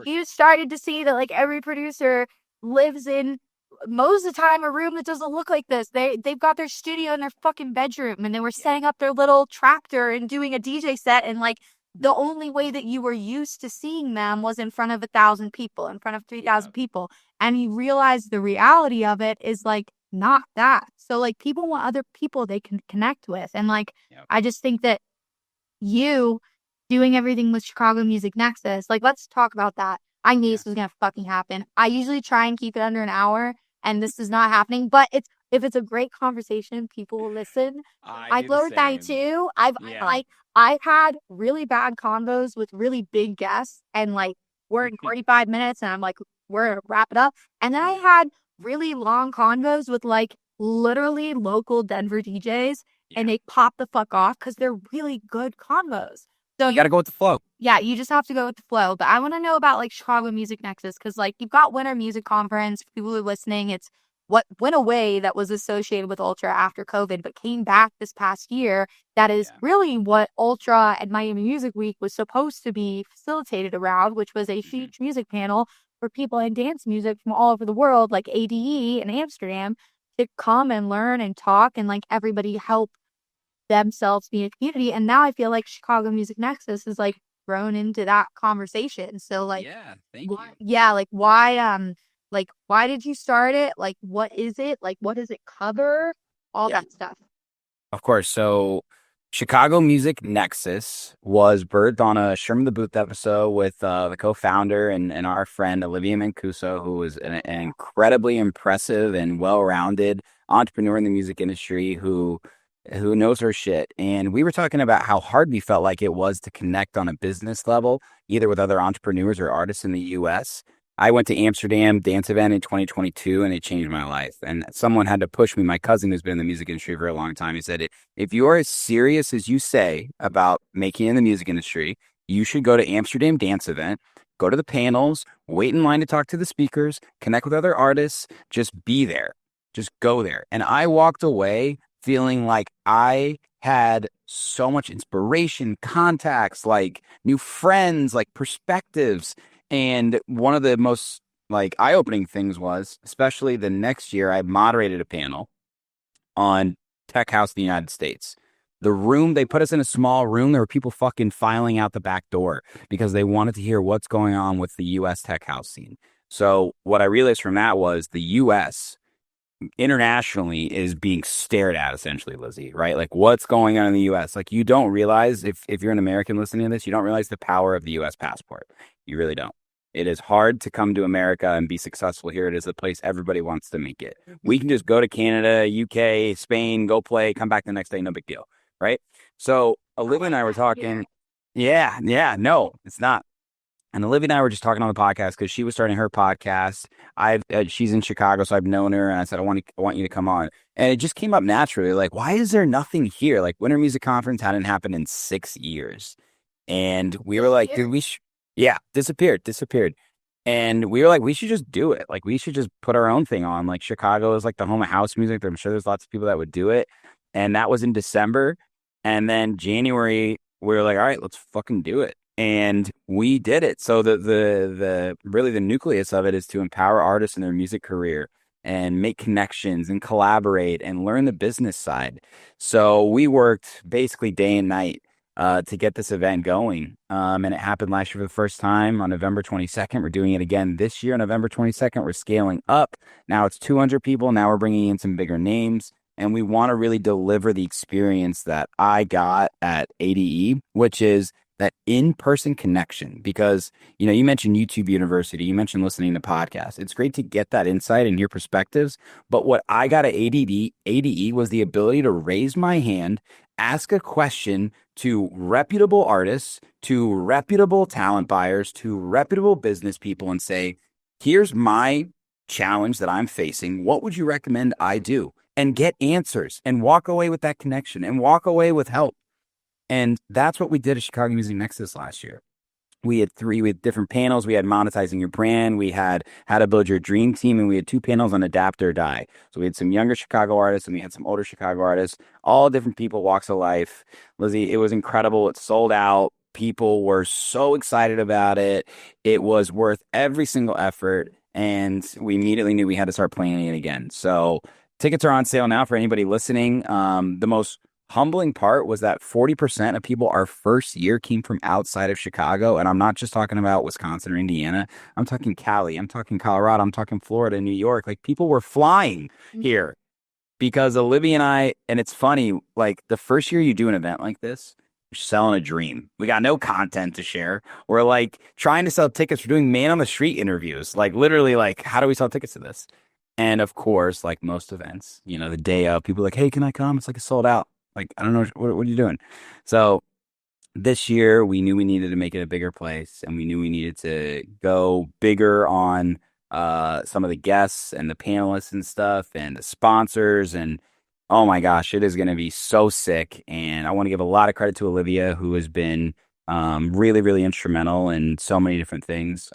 you started to see that like every producer lives in most of the time a room that doesn't look like this. They've got their studio in their fucking bedroom, and they were setting up their little tractor and doing a DJ set, and like the only way that you were used to seeing them was in front of 1,000 people, in front of 3,000 people, and you realize the reality of it is like not that. So like people want other people they can connect with, and like I just think that you doing everything with Chicago Music Nexus, like let's talk about that. I knew this was gonna fucking happen. I usually try and keep it under an hour, and this is not happening. But if it's a great conversation, people will listen. I've lowered that too. I've had really bad combos with really big guests, and like we're in 45 minutes, and I'm like, we're gonna wrap it up. And then I had really long convos with like literally local Denver DJs, and they pop the fuck off because they're really good convos. So you gotta go with the flow. Yeah, you just have to go with the flow. But I want to know about like Chicago Music Nexus, because like you've got Winter Music Conference. For people who are listening, it's what went away that was associated with Ultra after COVID, but came back this past year. That is Yeah. really what Ultra and Miami Music Week was supposed to be facilitated around, which was a Mhm. huge music panel for people in dance music from all over the world, like ADE in Amsterdam, to come and learn and talk and like everybody help themselves be a community. And now I feel like Chicago Music Nexus is like grown into that conversation. So like, Yeah, thank you. yeah, like why did you start it? Like, what is it? Like, what does it cover? All Yeah. that stuff. Of course. So, Chicago Music Nexus was birthed on a Sherm In The Booth episode with the co-founder and our friend Olivia Mancuso, who was an incredibly impressive and well-rounded entrepreneur in the music industry who knows her shit. And we were talking about how hard we felt like it was to connect on a business level, either with other entrepreneurs or artists in the U.S. I went to Amsterdam dance event in 2022 and it changed my life. And someone had to push me. My cousin, who's been in the music industry for a long time, he said, if you're as serious as you say about making it in the music industry, you should go to Amsterdam dance event, go to the panels, wait in line to talk to the speakers, connect with other artists, just be there, just go there. And I walked away feeling like I had so much inspiration, contacts, like new friends, like perspectives. And one of the most like eye-opening things was, especially the next year, I moderated a panel on Tech House in the United States. The room, they put us in a small room. There were people fucking filing out the back door because they wanted to hear what's going on with the US tech house scene. So what I realized from that was the US internationally is being stared at essentially, Lizzy, right? Like what's going on in the US? Like you don't realize if you're an American listening to this, you don't realize the power of the US passport. You really don't. It is hard to come to America and be successful here. It is a place everybody wants to make it. We can just go to Canada, UK, Spain, go play, come back the next day, no big deal, right? So Olivia and I were talking. Yeah, no, it's not. And Olivia and I were just talking on the podcast because she was starting her podcast. She's in Chicago, so I've known her, and I said I want you to come on. And it just came up naturally, like, why is there nothing here? Like, Winter Music Conference hadn't happened in 6 years, and we were like, did we? Yeah, disappeared. And we were like, we should just do it. Like, we should just put our own thing on. Like, Chicago is like the home of house music. I'm sure there's lots of people that would do it. And that was in December, and then January we were like, all right, let's fucking do it. And we did it. So the really the nucleus of it is to empower artists in their music career and make connections and collaborate and learn the business side. So we worked basically day and night to get this event going. And it happened last year for the first time on November 22nd. We're doing it again this year on November 22nd. We're scaling up. Now it's 200 people. Now we're bringing in some bigger names. And we want to really deliver the experience that I got at ADE, which is that in-person connection. Because, you know, you mentioned YouTube University, you mentioned listening to podcasts. It's great to get that insight and your perspectives. But what I got at ADE was the ability to raise my hand, ask a question to reputable artists, to reputable talent buyers, to reputable business people and say, here's my challenge that I'm facing. What would you recommend I do? And get answers and walk away with that connection and walk away with help. And that's what we did at Chicago Music Nexus last year. We had different panels. We had monetizing your brand. We had how to build your dream team. And we had two panels on adapt or die. So we had some younger Chicago artists and we had some older Chicago artists, all different people, walks of life. Lizzy, it was incredible. It sold out. People were so excited about it. It was worth every single effort. And we immediately knew we had to start planning it again. So tickets are on sale now for anybody listening. The most humbling part was that 40% of people our first year came from outside of Chicago. And I'm not just talking about Wisconsin or Indiana. I'm talking Cali. I'm talking Colorado. I'm talking Florida, New York. Like people were flying here because Olivia and I, and it's funny, like the first year you do an event like this, you're selling a dream. We got no content to share. We're like trying to sell tickets. We're doing man on the street interviews. Like literally like, how do we sell tickets to this? And of course, like most events, you know, the day of, people are like, hey, can I come? It's like it's sold out. Like, I don't know, what are you doing? So this year, we knew we needed to make it a bigger place, and we knew we needed to go bigger on some of the guests and the panelists and stuff and the sponsors. And oh my gosh, it is going to be so sick. And I want to give a lot of credit to Olivia, who has been really, really instrumental in so many different things.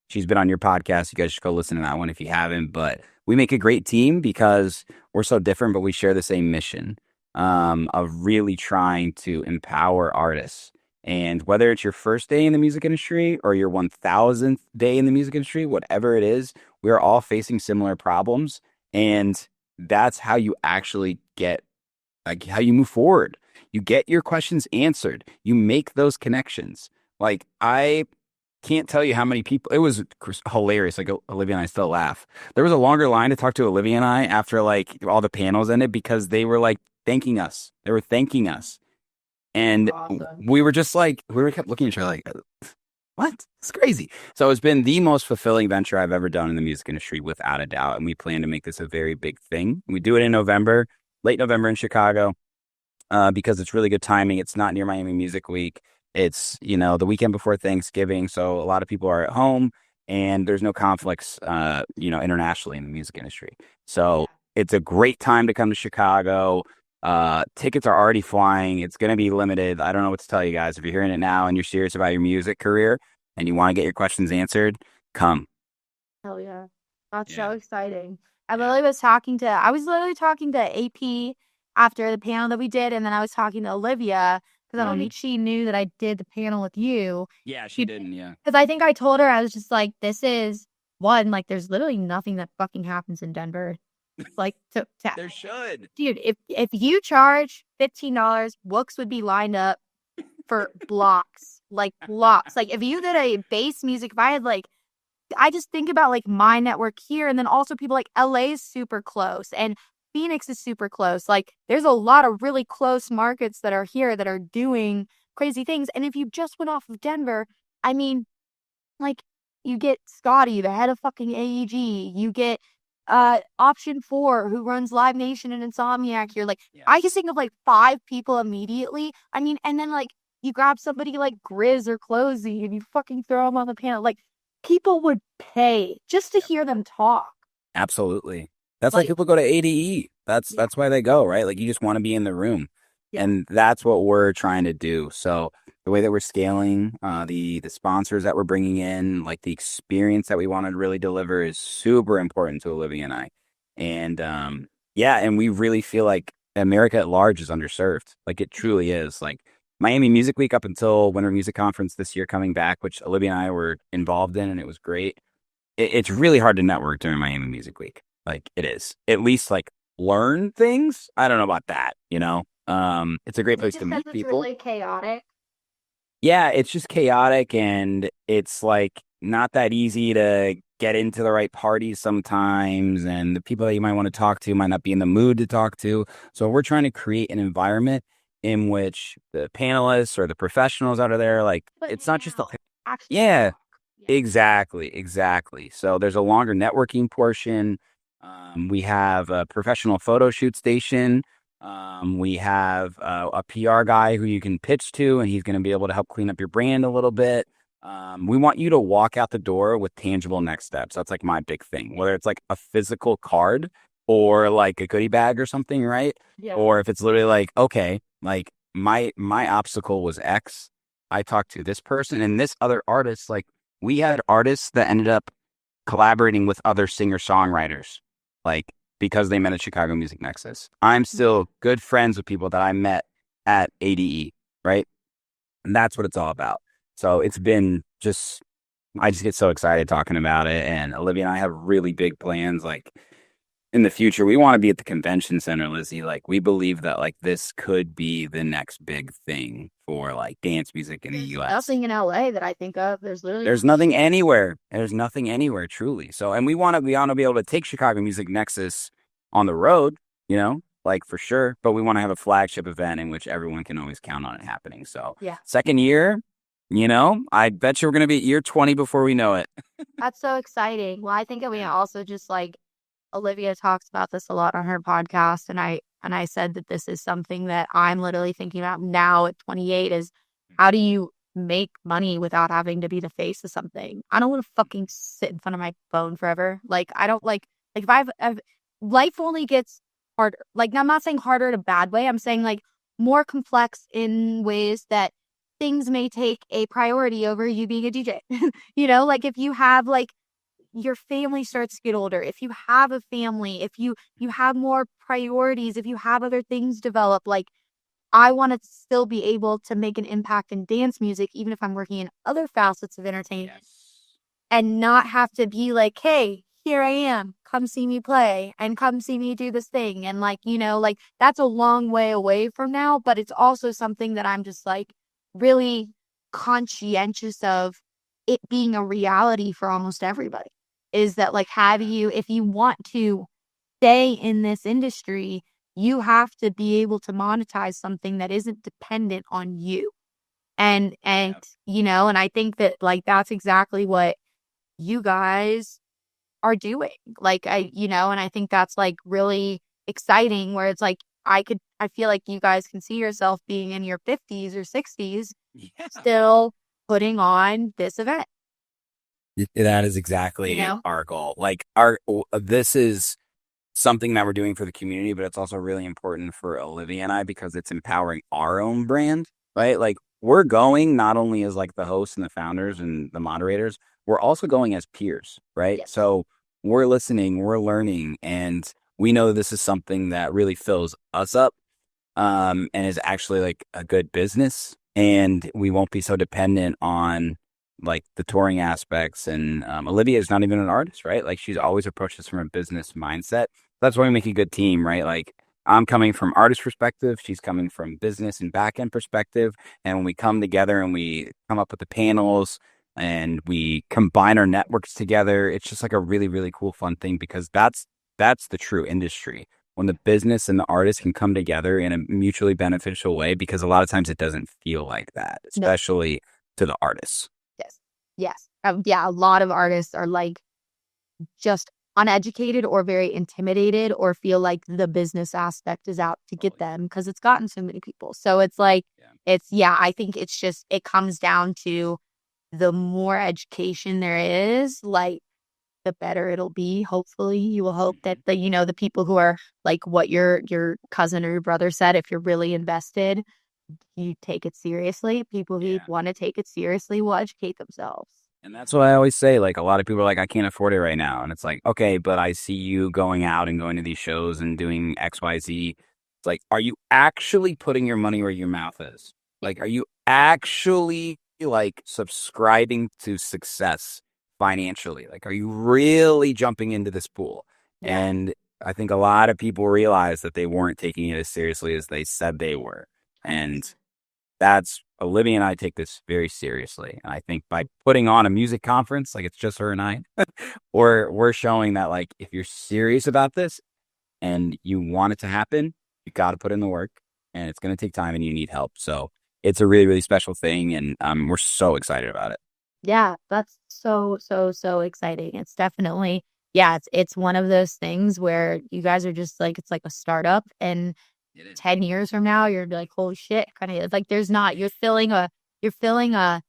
She's been on your podcast. You guys should go listen to that one if you haven't. But we make a great team because we're so different, but we share the same mission of really trying to empower artists. And whether it's your first day in the music industry or your 1000th day in the music industry, whatever it is, we are all facing similar problems. And that's how you actually get, like, how you move forward. You get your questions answered. You make those connections. Like, I can't tell you how many people, it was hilarious. Like, Olivia and I still laugh. There was a longer line to talk to Olivia and I after like all the panels ended because they were like thanking us. They were thanking us. And Awesome. we were just like, we were kept looking at each other like, what? It's crazy. So it's been the most fulfilling venture I've ever done in the music industry, without a doubt. And we plan to make this a very big thing. We do it in November, late November in Chicago, because it's really good timing. It's not near Miami Music Week. It's, the weekend before Thanksgiving. So a lot of people are at home and there's no conflicts, internationally in the music industry. So it's a great time to come to Chicago. Tickets are already flying. It's going to be limited. I don't know what to tell you guys. If you're hearing it now and you're serious about your music career and you want to get your questions answered, come. Hell yeah. That's so Yeah. exciting. I Yeah. was literally talking to AP after the panel that we did, and then I was talking to Olivia because I don't think she knew that I did the panel with you. Yeah, she didn't. Yeah. Because I think I told her, I was just like, this is one, like, there's literally nothing that fucking happens in Denver. Like, There should. dude, if you charge $15, books would be lined up for blocks. Like, blocks. Like, if you did a bass music, if I had, like, I just think about like my network here, and then also people like LA is super close and Phoenix is super close. Like, there's a lot of really close markets that are here that are doing crazy things. And if you just went off of Denver, I mean, like, you get Scotty, the head of fucking AEG. You get Option 4, who runs Live Nation and Insomniac here. Like, Yeah. I can think of like 5 people immediately. I mean, and then like you grab somebody like Grizz or Closey and you fucking throw them on the panel. Like, people would pay just to hear them talk. Absolutely. That's why Like, people go to ADE. That's Yeah. that's why they go, right? Like, you just want to be in the room. Yeah. And that's what we're trying to do. So the way that we're scaling, the sponsors that we're bringing in, like the experience that we want to really deliver is super important to Olivia and I. And yeah, and we really feel like America at large is underserved. Like, it truly is. Like, Miami Music Week up until Winter Music Conference this year coming back, which Olivia and I were involved in, and it was great. It's really hard to network during Miami Music Week. Like, it is. At least like learn things. I don't know about that, It's a great place to meet people. Really chaotic. Yeah, it's just chaotic and it's like not that easy to get into the right parties sometimes, and the people that you might want to talk to might not be in the mood to talk to. So we're trying to create an environment in which the panelists or the professionals out of there, like, it's not just yeah. Exactly, exactly. So there's a longer networking portion. We have a professional photo shoot station. We have a PR guy who you can pitch to, and he's going to be able to help clean up your brand a little bit. We want you to walk out the door with tangible next steps. That's like my big thing, whether it's like a physical card or like a goodie bag or something, right? Yeah. Or if it's literally like, okay, like my obstacle was X. I talked to this person and this other artist. Like, we had artists that ended up collaborating with other singer-songwriters, like, because they met at Chicago Music Nexus. I'm still good friends with people that I met at ADE, right? And that's what it's all about. So it's been just, I just get so excited talking about it. And Olivia and I have really big plans. Like, in the future, we want to be at the convention center, Lizzy. Like, we believe that like this could be the next big thing for like dance music in the US. Nothing in LA that I think of. There's nothing anywhere. There's nothing anywhere, truly. So, and we want to be able to take Chicago Music Nexus on the road, like, for sure. But we want to have a flagship event in which everyone can always count on it happening. So, Yeah. second year, I bet you we're going to be at year 20 before we know it. That's so exciting. Well, I think that we also just like Olivia talks about this a lot on her podcast, and I said that this is something that I'm literally thinking about now at 28 is how do you make money without having to be the face of something? I don't want to fucking sit in front of my phone forever. Like, I don't like if I've life only gets harder. Like, I'm not saying harder in a bad way. I'm saying like more complex in ways that things may take a priority over you being a DJ. Like, if you have like your family starts to get older, if you have a family, if you have more priorities, if you have other things develop, like I want to still be able to make an impact in dance music, even if I'm working in other facets of entertainment, and not have to be like, hey, here I am, come see me play and come see me do this thing. And like, like that's a long way away from now, but it's also something that I'm just like really conscientious of it being a reality for almost everybody. Is that like, if you want to stay in this industry, you have to be able to monetize something that isn't dependent on you. And and I think that like that's exactly what you guys are doing. Like and I think that's like really exciting where it's like I feel like you guys can see yourself being in your 50s or 60s still putting on this event. That is exactly our goal. Like this is something that we're doing for the community, but it's also really important for Olivia and I because it's empowering our own brand, right? Like we're going not only as like the hosts and the founders and the moderators, we're also going as peers, right? Yes. So we're listening, we're learning, and we know this is something that really fills us up, and is actually like a good business, and we won't be so dependent on like the touring aspects. And Olivia is not even an artist, right? Like she's always approached this from a business mindset. That's why we make a good team, right? Like I'm coming from artist perspective, she's coming from business and back end perspective, and when we come together and we come up with the panels and we combine our networks together, it's just like a really really cool fun thing because that's the true industry when the business and the artist can come together in a mutually beneficial way, because a lot of times it doesn't feel like that, No. especially to the artists. Yes. Yeah, a lot of artists are like just uneducated or very intimidated or feel like the business aspect is out to get them because it's gotten so many people. So it's like, I think it's just, it comes down to the more education there is, like the better it'll be. Hopefully you will hope that the people who are like what your cousin or your brother said, if you're really invested, you take it seriously. People who want to take it seriously will educate themselves. And that's what I always say. Like a lot of people are like, I can't afford it right now. And it's like, okay, but I see you going out and going to these shows and doing XYZ. It's like, are you actually putting your money where your mouth is? Like, are you actually like subscribing to success financially? Like, are you really jumping into this pool? And I think a lot of people realize that they weren't taking it as seriously as they said they were. And that's Olivia and I take this very seriously. And I think by putting on a music conference, like it's just her and I, we're showing that like if you're serious about this and you want it to happen, you got to put in the work, and it's going to take time and you need help. So it's a really, really special thing. And we're so excited about it. Yeah, that's so exciting. It's definitely, it's one of those things where you guys are just like, it's like a startup, and 10 years from now, you're like, holy shit, kind of like you're filling a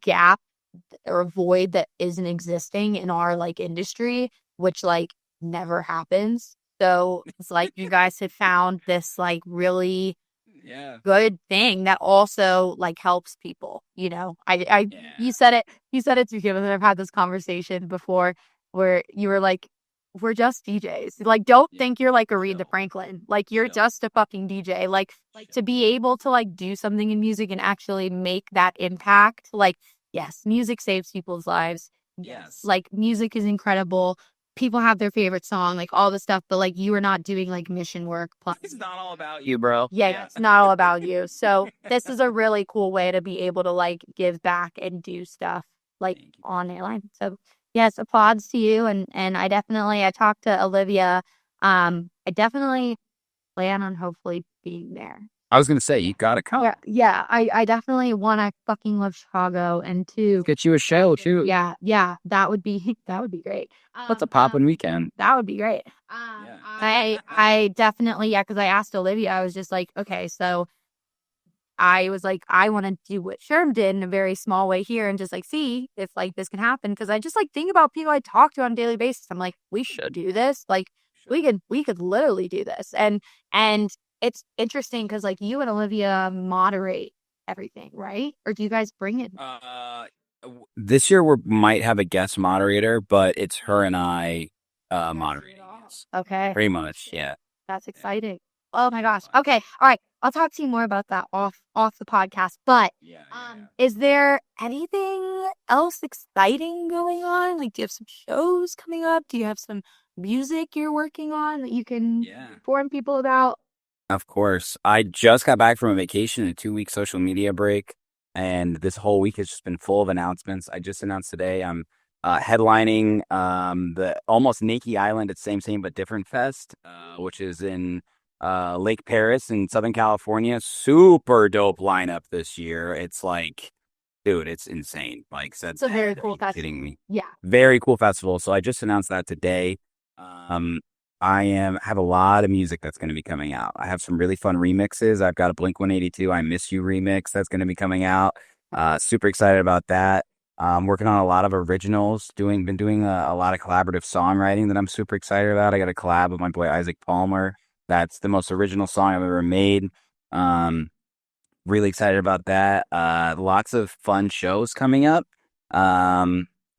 gap or a void that isn't existing in our like industry, which like never happens. So it's like you guys have found this like really good thing that also like helps people. You said it to him, and I've had this conversation before where you were like, we're just DJs. Like, don't think you're like Aretha Franklin. Like, you're just a fucking DJ. Like to be able to like do something in music and actually make that impact. Like, yes, music saves people's lives. Yes. Like, music is incredible. People have their favorite song, like all the stuff, but like you are not doing like mission work. It's not all about you, bro. Yeah, it's not all about you. So this is a really cool way to be able to like give back and do stuff like on airline. So yes, applause to you. And I talked to Olivia. I definitely plan on hopefully being there. I was going to say, you got to come. Yeah. I definitely want to fucking love Chicago, and two, Get you a show too. Yeah. That would be great. What's a poppin' weekend? That would be great. I definitely, because I asked Olivia, I was just like, okay, so I was like, I want to do what Sherm did in a very small way here and just like see if like this can happen. Cause I just like think about people I talk to on a daily basis. I'm like, we should do this. Like we could literally do this. And it's interesting because like you and Olivia moderate everything, right? Or do you guys bring it? This year we might have a guest moderator, but it's her and I moderating. Yes. Okay. Pretty much, yeah. That's exciting. Oh my gosh. Okay. All right. I'll talk to you more about that off the podcast. But is there anything else exciting going on? Like, do you have some shows coming up? Do you have some music you're working on that you can inform people about? Of course. I just got back from a vacation, a 2-week social media break, and this whole week has just been full of announcements. I just announced today I'm headlining the almost Nakey Island, it's same but different fest, which is in Lake Paris in Southern California. Super dope lineup this year. It's like, dude, it's insane. Like, said, It's a very cool kidding festival. me. Yeah. Very cool festival. So I just announced that today. Have a lot of music that's going to be coming out. I have some really fun remixes. I've got a Blink 182 I Miss You remix that's going to be coming out. Super excited about that. Working on a lot of originals, been doing a lot of collaborative songwriting that I'm super excited about. I got a collab with my boy Isaac Palmer. That's the most original song I've ever made. Really excited about that. Lots of fun shows coming up.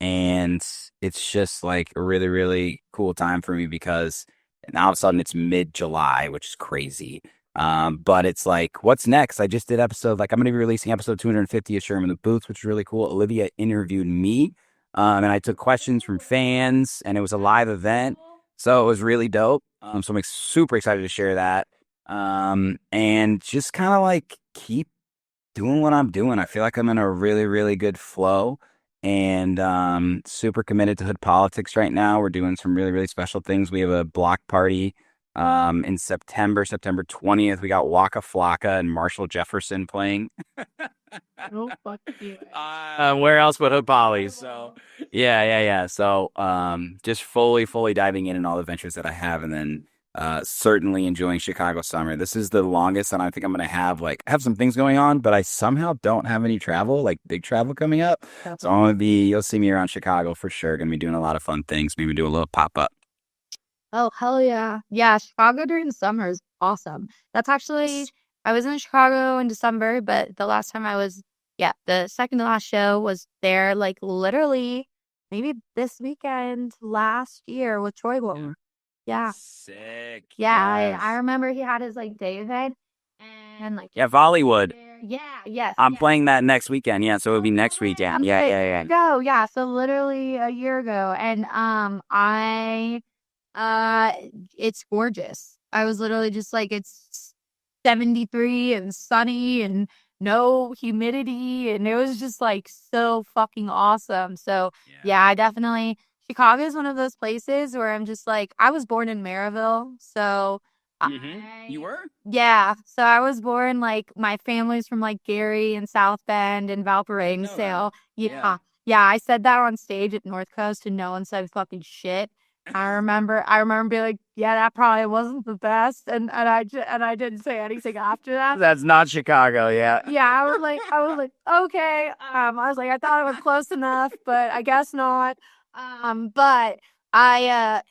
And it's just like a really, really cool time for me because now all of a sudden it's mid-July, which is crazy. But it's like, what's next? I just did I'm going to be releasing episode 250 of Sherm In The Booth, which is really cool. Olivia interviewed me, and I took questions from fans, and it was a live event. So it was really dope. So I'm super excited to share that. And just kind of like keep doing what I'm doing. I feel like I'm in a really, really good flow and super committed to hood politics right now. We're doing some really, really special things. We have a block party in September 20th. We got Waka Flocka and Marshall Jefferson playing. Oh, fuck you. Where else but Hood Poly? So yeah. So just fully diving in all the ventures that I have, and then certainly enjoying Chicago summer. This is the longest, and I think I'm gonna have some things going on, but I somehow don't have any travel, like big travel coming up. So you'll see me around Chicago for sure. Gonna be doing a lot of fun things. Maybe do a little pop up. Oh, hell yeah. Yeah, Chicago during the summer is awesome. That's actually, I was in Chicago in December, but the last time the second to last show was there, like literally maybe this weekend last year with Troy Bolton. Yeah. Sick. Yeah, Yes. I remember he had his like day event and like Bollywood. yeah, yes. I'm playing that next weekend. Yeah, so it'll be next weekend. Yeah. Yeah, so literally a year ago. And it's gorgeous. I was literally just like, it's 73 and sunny and no humidity, and it was just like so fucking awesome. So I definitely, Chicago is one of those places where I'm just like, I was born in Maryville, so You were? yeah, so I was born, like, my family's from, like, Gary and South Bend and Valparaiso. Yeah. Yeah, I said that on stage at North Coast and no one said fucking shit. I remember being like, yeah, that probably wasn't the best, and I didn't say anything after that. That's not Chicago, yeah. Yeah, I was like, okay. I was like, I thought it was close enough, but I guess not. But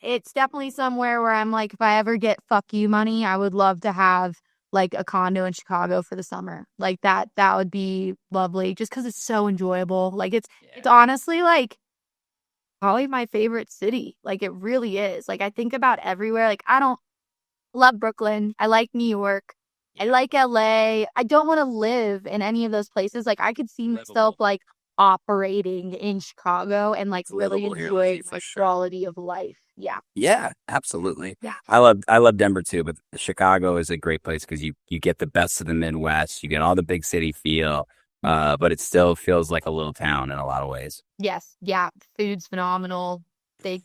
it's definitely somewhere where I'm like, if I ever get fuck you money, I would love to have like a condo in Chicago for the summer. Like that would be lovely just because it's so enjoyable. Like it's honestly like probably my favorite city. Like it really is. Like I think about everywhere. Like I don't love Brooklyn. I like New York. I like LA. I don't want to live in any of those places. Like I could see myself like operating in Chicago and like really enjoying my quality of life. Yeah. Yeah, absolutely. Yeah. I love Denver too, but Chicago is a great place because you get the best of the Midwest. You get all the big city feel, but it still feels like a little town in a lot of ways. Yes. Yeah. Food's phenomenal. Big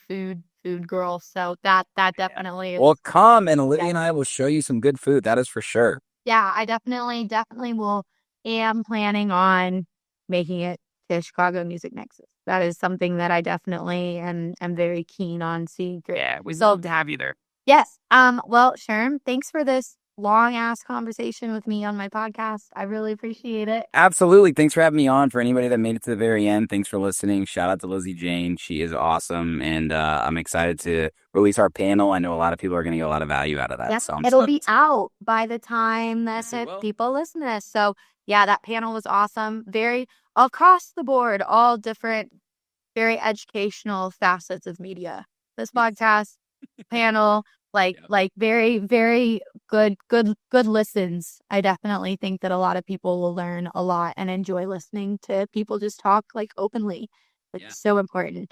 food girl. So that definitely is. Well, come and Olivia and I will show you some good food. That is for sure. Yeah, I definitely will. Am planning on making it to Chicago Music Nexus. That is something that I definitely am very keen on seeing. Yeah, we'd love to have you there. Yes. Well, Sherm, thanks for this long ass conversation with me on my podcast. I really appreciate it. Absolutely. Thanks for having me on. For anybody that made it to the very end, thanks for listening. Shout out to Lizzy Jane. She is awesome. And I'm excited to release our panel. I know a lot of people are going to get a lot of value out of that. Yeah, So it'll be out by the time that Yes, it will. people listen to this. So yeah, that panel was awesome. Very across the board, all different, very educational facets of media. This podcast panel, like very, very good listens. I definitely think that a lot of people will learn a lot and enjoy listening to people just talk like openly. It's so important.